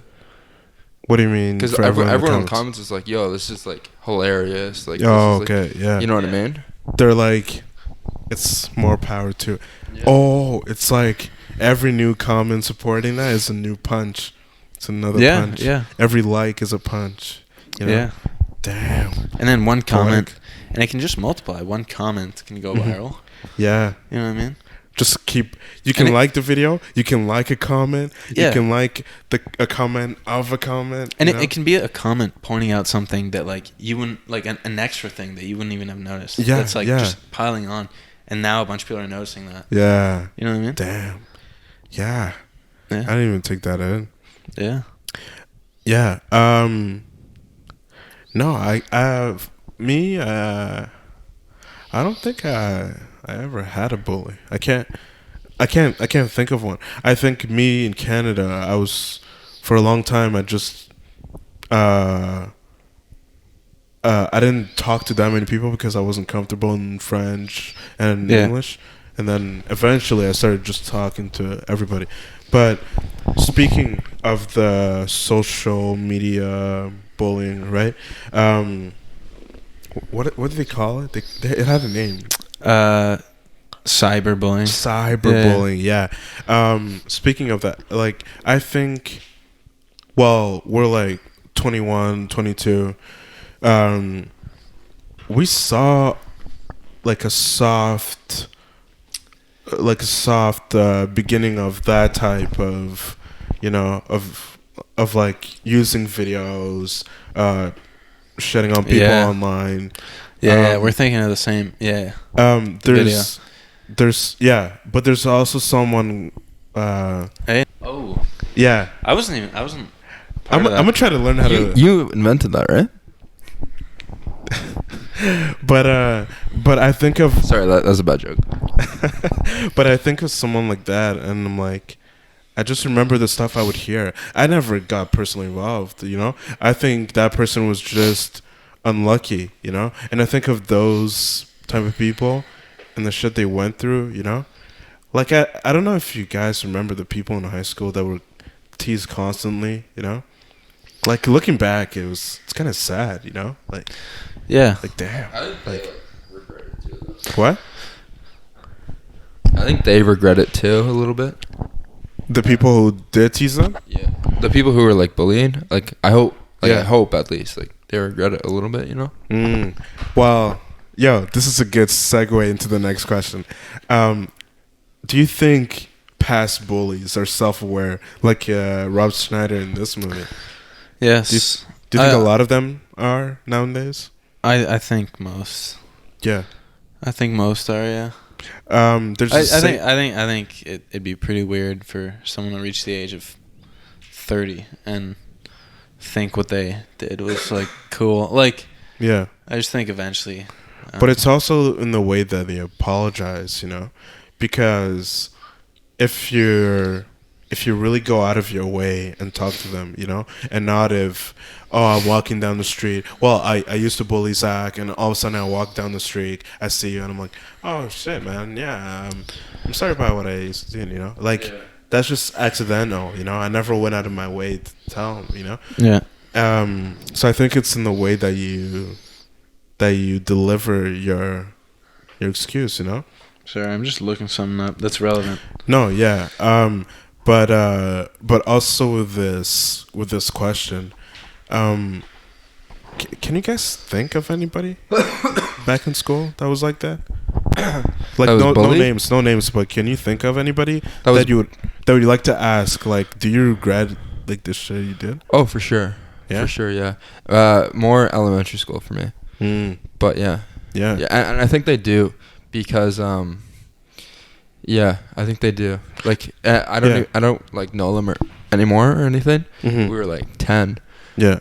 What do you mean? Because everyone in the comments is like, "Yo, this is like hilarious." Like, oh, this is, okay, like, yeah. You know what I mean? They're like, it's more power to. Yeah. Oh, it's like every new comment supporting that is a new punch. It's another punch. Yeah. Every like is a punch. You know? Yeah. Damn. And then one comment, and it can just multiply. One comment can go Mm-hmm. viral. Yeah. You know what I mean? Just keep. You can like the video. You can like a comment. Yeah. You can like a comment of a comment. And it can be a comment pointing out something that like you wouldn't like an extra thing that you wouldn't even have noticed. Yeah. That's like just piling on, and now a bunch of people are noticing that. Yeah. You know what I mean? Damn. Yeah. Yeah. I didn't even take that in. Yeah. Yeah. No, I don't think I ever had a bully. I can't think of one. I think me in Canada, I was for a long time. I just I didn't talk to that many people because I wasn't comfortable in French and English. And then eventually I started just talking to everybody. But speaking of the social media bullying, right? What do they call it? It had a name. Cyberbullying. Cyberbullying, yeah. Speaking of that, like, I think, well, we're like 21, 22. We saw like a soft beginning of that type of, you know, of like using videos, shitting on people online. Yeah, we're thinking of the same. Yeah. There's but there's also someone. Hey. Oh. Yeah. I wasn't. I'm gonna try to learn how to. You invented that, right? But I think of. Sorry, that's a bad joke. But I think of someone like that, and I'm like, I just remember the stuff I would hear. I never got personally involved, you know. I think that person was just unlucky, you know. And I think of those type of people and the shit they went through, you know. Like I don't know if you guys remember the people in high school that were teased constantly, you know. Like looking back, it's kind of sad, you know. Like like damn. I think they regret it too. Though. What? I think they regret it too a little bit. The people who did tease them? Yeah. The people who were like bullying, like I hope at least like they regret it a little bit, you know. Well, yo, this is a good segue into the next question. Do you think past bullies are self-aware, like Rob Schneider in this movie? Yes. Do you think a lot of them are nowadays? I think most. Yeah. I think most are. Yeah. I think it'd be pretty weird for someone to reach the age of 30 and think what they did was like cool. Like, yeah. I just think eventually. But it's also in the way that they apologize, you know, because if you really go out of your way and talk to them, you know, and not if, I'm walking down the street. Well, I used to bully Zach, and all of a sudden I walk down the street, I see you, and I'm like, oh shit, man, yeah, I'm sorry about what I used to do, you know, like that's just accidental, you know. I never went out of my way to tell him, you know. Yeah. So I think it's in the way that you deliver your excuse, you know. Sorry, I'm just looking something up that's relevant. No, yeah. But also with this question, can you guys think of anybody back in school that was like that? Like that no names, but can you think of anybody that you would like to ask? Like, do you regret like this shit you did? Oh, for sure. Yeah? For sure, yeah. More elementary school for me. But yeah, and I think they do because I think they do. Like I don't like know them anymore or anything. We were like 10. Yeah.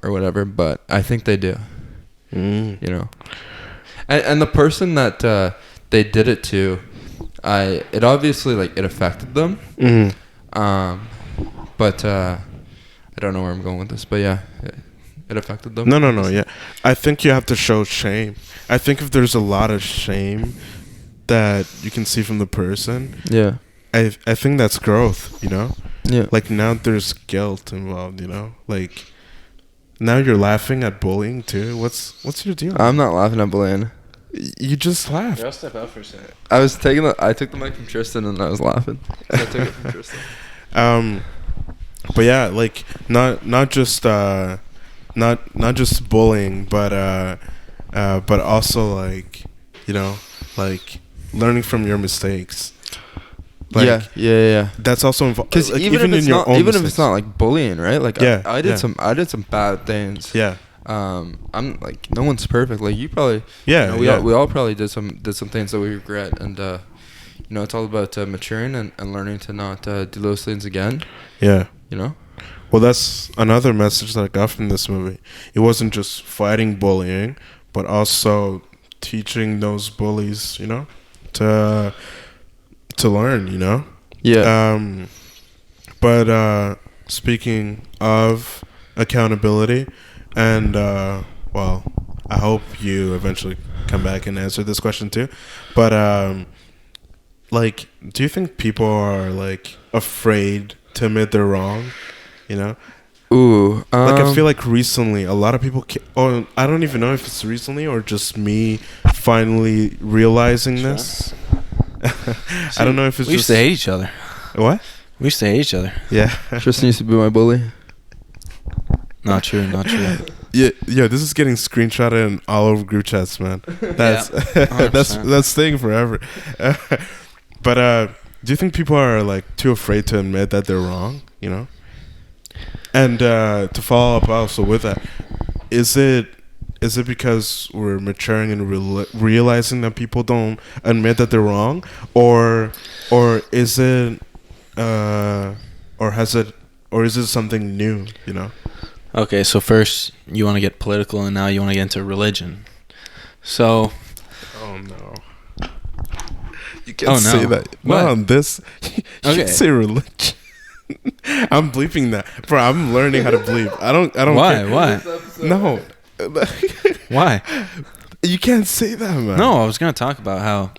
Or whatever, but I think they do. You know. And the person that they did it to, it obviously like it affected them. But I don't know where I'm going with this, but yeah, it affected them. No, yeah. I think you have to show shame. I think if there's a lot of shame, that you can see from the person. Yeah. I think that's growth, you know? Yeah. Like, now there's guilt involved, you know? Like, now you're laughing at bullying, too. What's your deal? I'm not laughing at bullying. You just laughed. I'll step out for a second. I took the mic from Tristan and I was laughing. I took it from Tristan. But yeah, like, not just bullying, but also, like, you know, like, learning from your mistakes. Like, yeah. That's also involved. Because like, even if it's not like bullying, right? Like yeah, I did some bad things. Yeah. I'm like, no one's perfect. Like you probably. Yeah. You know, we all probably did some things that we regret, and you know, it's all about maturing and learning to not do those things again. Yeah. You know. Well, that's another message that I got from this movie. It wasn't just fighting bullying, but also teaching those bullies, you know, to learn, you know? Yeah. But speaking of accountability, and, well, I hope you eventually come back and answer this question too. But, like, do you think people are, like, afraid to admit they're wrong, you know? Ooh. Like, I feel like recently a lot of people or I don't even know if it's recently or just me finally realizing this. I don't know if it's we just... used to hate each other. What? We used to hate each other. Yeah. Tristan used to be my bully. Not true. Yeah, this is getting screenshotted in all over group chats, man. That's that's staying forever. But do you think people are, like, too afraid to admit that they're wrong, you know? And to follow up also with that, is it because we're maturing and realizing that people don't admit that they're wrong, or is it or is it something new, you know? Okay, so first you want to get political, and now you want to get into religion. So. Oh no. You can't say that. What? Not on this. You can't say religion. I'm bleeping that, bro. I'm learning how to bleep. I don't. Why? Care. Why? No. Why? You can't say that, man. No, I was gonna talk about how.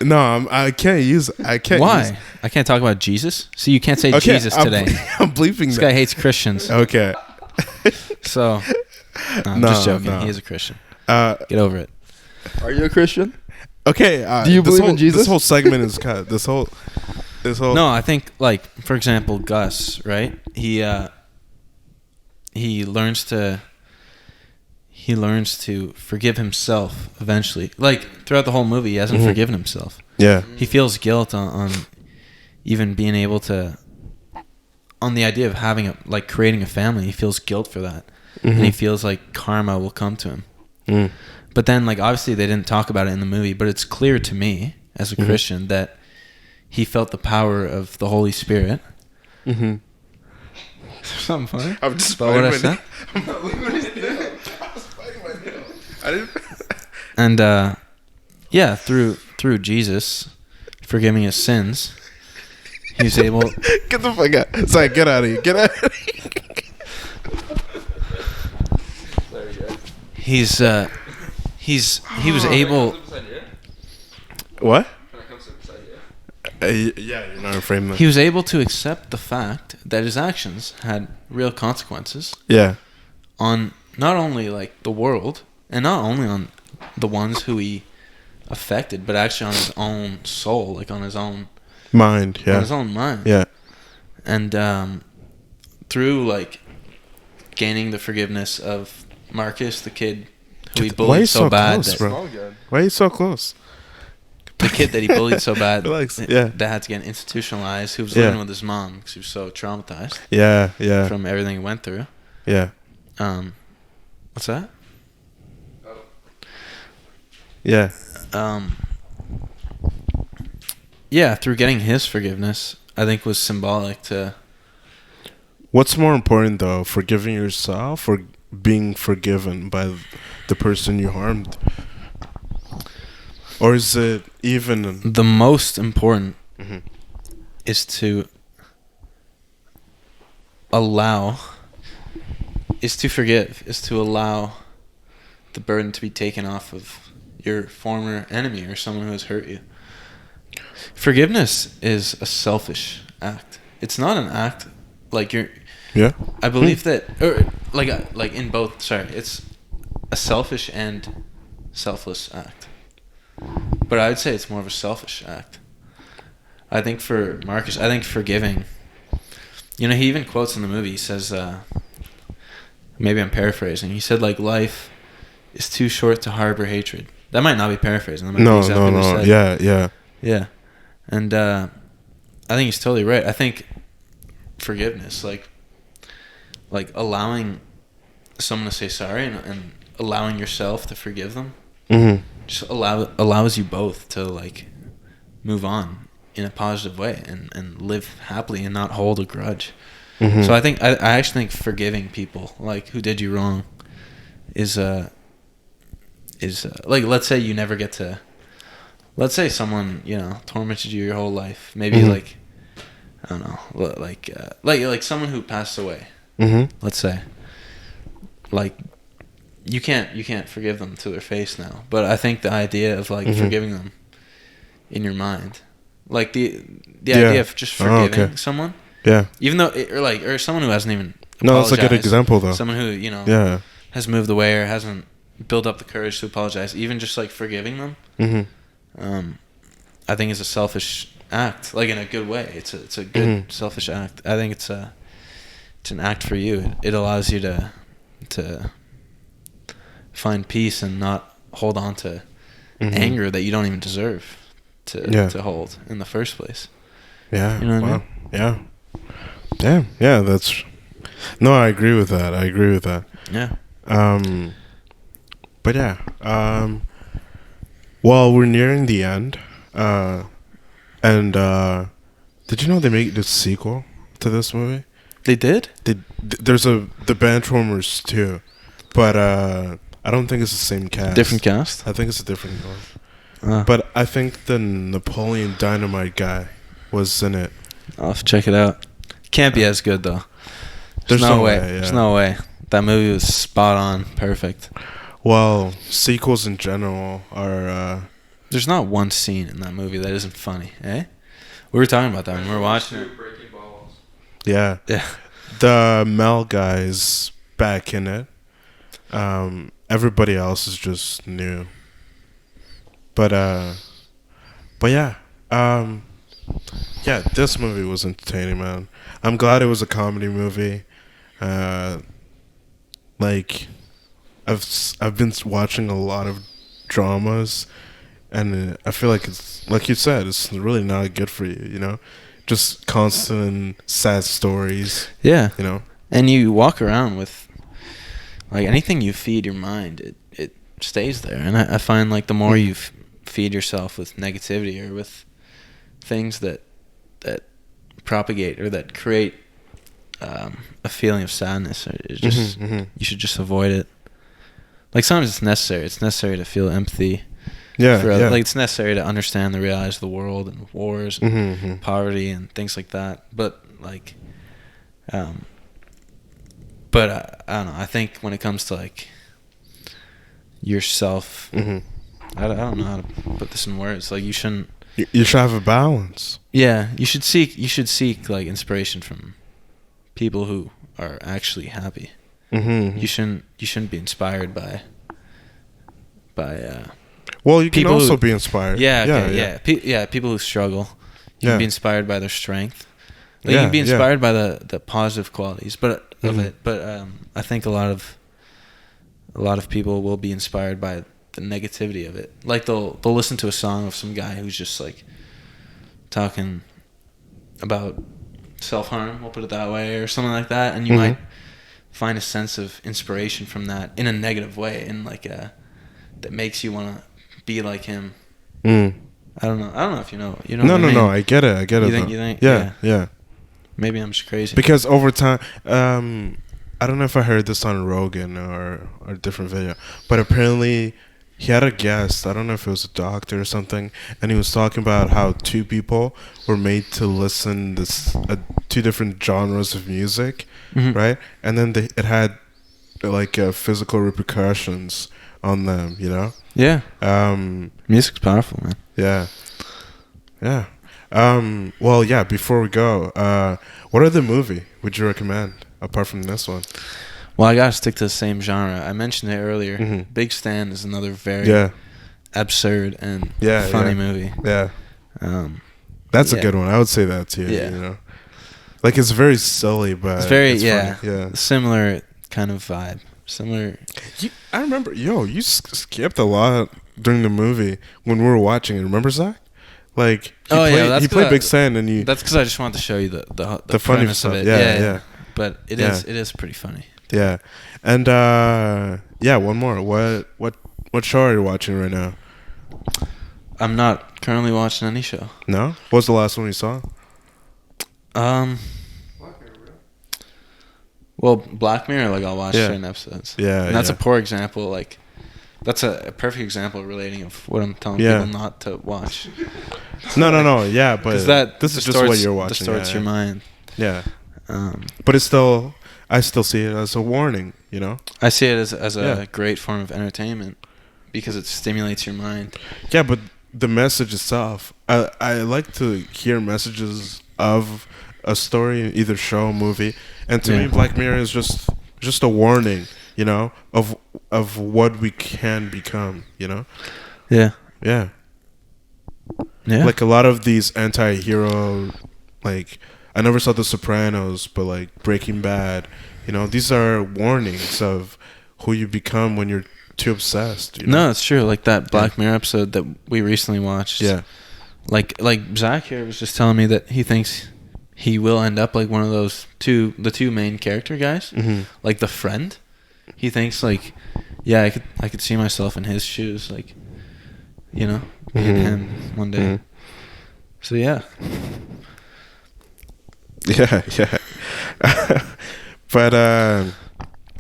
No, I can't use. I can't. Why? I can't talk about Jesus. See, you can't say Jesus today. I'm bleeping this that. guy hates Christians. Okay. So, I'm just joking. No. He is a Christian. Get over it. Are you a Christian? Okay. Do you believe in Jesus? This whole segment is cut. This whole. No, I think, like, for example, Gus, right? He learns to forgive himself eventually. Like, throughout the whole movie, he hasn't forgiven himself. Yeah. He feels guilt on even being able to, on the idea of having creating a family. He feels guilt for that. And he feels like karma will come to him. But then, like, obviously they didn't talk about it in the movie, but it's clear to me as a Christian that he felt the power of the Holy Spirit. Something funny? I'm just about what I said. I'm not leaving it down. I was fighting my nail. I didn't. And yeah, through Jesus forgiving his sins, he was able. Get the fuck out! Sorry, get out of here! Get out of here! He was able. What? Yeah, you're not afraid of that. He was able to accept the fact that his actions had real consequences. Yeah. On not only, like, the world, and not only on the ones who he affected, but actually on his own soul, like on his own mind. Yeah. On his own mind. Yeah. And through, like, gaining the forgiveness of Marcus, the kid who he bullied so bad. Close, bro? Why are you so close? The kid that he bullied so bad that had to get institutionalized, who was living with his mom because he was so traumatized. Yeah. From everything he went through. Yeah. What's that? Yeah. Yeah, through getting his forgiveness, I think was symbolic to... What's more important, though, forgiving yourself or being forgiven by the person you harmed? Or is it even... The most important is to forgive, is to allow the burden to be taken off of your former enemy or someone who has hurt you. Forgiveness is a selfish act. It's not an act like you're. Yeah. I believe that, or like in both. Sorry, it's a selfish and selfless act. But I would say it's more of a selfish act. I think for Marcus, I think forgiving. He even quotes in the movie. He says, maybe I'm paraphrasing. He said, like, life is too short to harbor hatred. That might not be paraphrasing. That might be exactly what he said. Yeah. And I think he's totally right. I think forgiveness, like allowing someone to say sorry and allowing yourself to forgive them, just allows you both to like move on in a positive way and live happily and not hold a grudge. So I think I actually think forgiving people like who did you wrong is like, let's say you never get to, let's say someone tormented you your whole life, maybe like I don't know, like someone who passed away, let's say, like you can't forgive them to their face now, but I think the idea of like forgiving them in your mind, like the idea of just forgiving someone, even though or someone who hasn't even apologized, that's a good example though, someone who has moved away or hasn't built up the courage to apologize, even just like forgiving them, I think is a selfish act, like in a good way. It's a good selfish act. I think it's an act for you. It allows you to find peace and not hold on to anger that you don't even deserve to hold in the first place. Yeah. You know what I mean? Yeah. Damn. Yeah, that's... No, I agree with that. Yeah. But yeah. Well, we're nearing the end. And did you know they made this sequel to this movie? They did? There's the Benchwarmers too. But I don't think it's the same cast. Different cast? I think it's a different one. But I think the Napoleon Dynamite guy was in it. I'll have to check it out. Can't be as good though. There's no way. There's no way. That movie was spot on, perfect. Well, sequels in general are... There's not one scene in that movie that isn't funny, eh? We were talking about that when we were watching it. Yeah. The Mel guy's back in it. Everybody else is just new. But yeah. Yeah, this movie was entertaining, man. I'm glad it was a comedy movie. Like, I've been watching a lot of dramas, and I feel like it's, like you said, it's really not good for you, just constant sad stories. Yeah. And you walk around with, like, anything you feed your mind, it stays there. And I find, like, the more you feed yourself with negativity or with things that propagate or that create a feeling of sadness, or it just you should just avoid it. Like, sometimes it's necessary. It's necessary to feel empathy. Yeah, Like, it's necessary to understand the realities of the world and wars and poverty and things like that. But, like, I don't know. I think when it comes to, like, yourself, I don't know how to put this in words. Like, you shouldn't... You should have a balance. Yeah, you should seek like inspiration from people who are actually happy. You shouldn't be inspired by well, you can also be inspired. People who struggle. You can be inspired by their strength. Like, you can be inspired by the positive qualities, but of it. But I think a lot of people will be inspired by the negativity of it. Like, they'll listen to a song of some guy who's just like talking about self-harm, we'll put it that way, or something like that, and you might find a sense of inspiration from that in a negative way, in like that makes you want to be like him. I don't know if you know what I mean? No, I get it. You think yeah. Maybe I'm just crazy, because over time, I don't know if I heard this on Rogan or a different video, but apparently he had a guest, I don't know if it was a doctor or something, and he was talking about how two people were made to listen to two different genres of music, right? And then it had like physical repercussions on them, Yeah. Music's powerful, man. Yeah. Yeah. Well, yeah. Before we go, what other movie would you recommend apart from this one? Well, I gotta stick to the same genre. I mentioned it earlier. Mm-hmm. Big Stan is another very absurd and funny movie. Yeah. That's a good one. I would say that too. Yeah. You know, like it's very silly, but it's very funny. Yeah. Similar kind of vibe. Similar. I remember. You skipped a lot during the movie when we were watching it. Remember, Zach? Like he played Big Stan, and you. That's because I just wanted to show you the funny premise stuff. of it. Yeah. But it is pretty funny. Yeah, and one more. What show are you watching right now? I'm not currently watching any show. No? What was the last one you saw? Well, Black Mirror, like I'll watch certain episodes. Yeah, and that's a poor example. Like, that's a perfect example relating of what I'm telling people not to watch. No. Yeah, but this is just what you're watching. Distorts your mind. Yeah. But it's still, I still see it as a warning. You know. I see it as a great form of entertainment because it stimulates your mind. Yeah, but the message itself, I like to hear messages of a story, either show or movie, and to me Black Mirror is just a warning, you know, of what we can become, you know. Yeah like a lot of these anti-hero, like I never saw The Sopranos, but like Breaking Bad, you know, these are warnings of who you become when you're too obsessed, you know? No, it's true. Like that Black Mirror episode that we recently watched. Yeah. Like Zach here was just telling me that he thinks he will end up like one of those the two main character guys. Mm-hmm. Like the friend. He thinks like, yeah, I could see myself in his shoes, like, you know, being him one day. Mm-hmm. So yeah. Yeah. But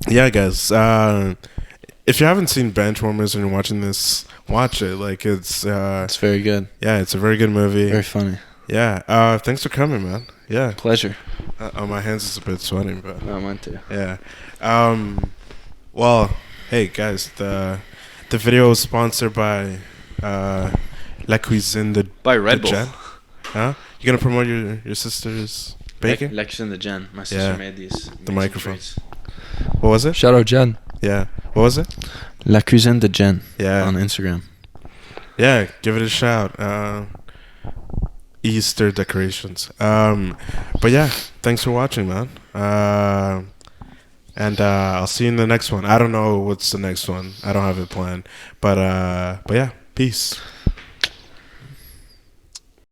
yeah, guys. If you haven't seen Benchwarmers and you're watching this, watch it. Like it's very good. Yeah, it's a very good movie. Very funny. Yeah. Thanks for coming, man. Yeah. Pleasure. My hands is a bit sweating, but mine too. Yeah. Well, hey guys, the video was sponsored by La Cuisine by Red Bull. Jen. Huh? You gonna promote your sister's baking? La Cuisine de Jen. My sister made these. The microphone. What was it? Shout out Jen. Yeah. What was it? La Cuisine de Jen. Yeah. On Instagram. Yeah, give it a shout. Easter decorations. But yeah, thanks for watching, man. And I'll see you in the next one. I don't know what's the next one. I don't have it planned. But yeah, peace.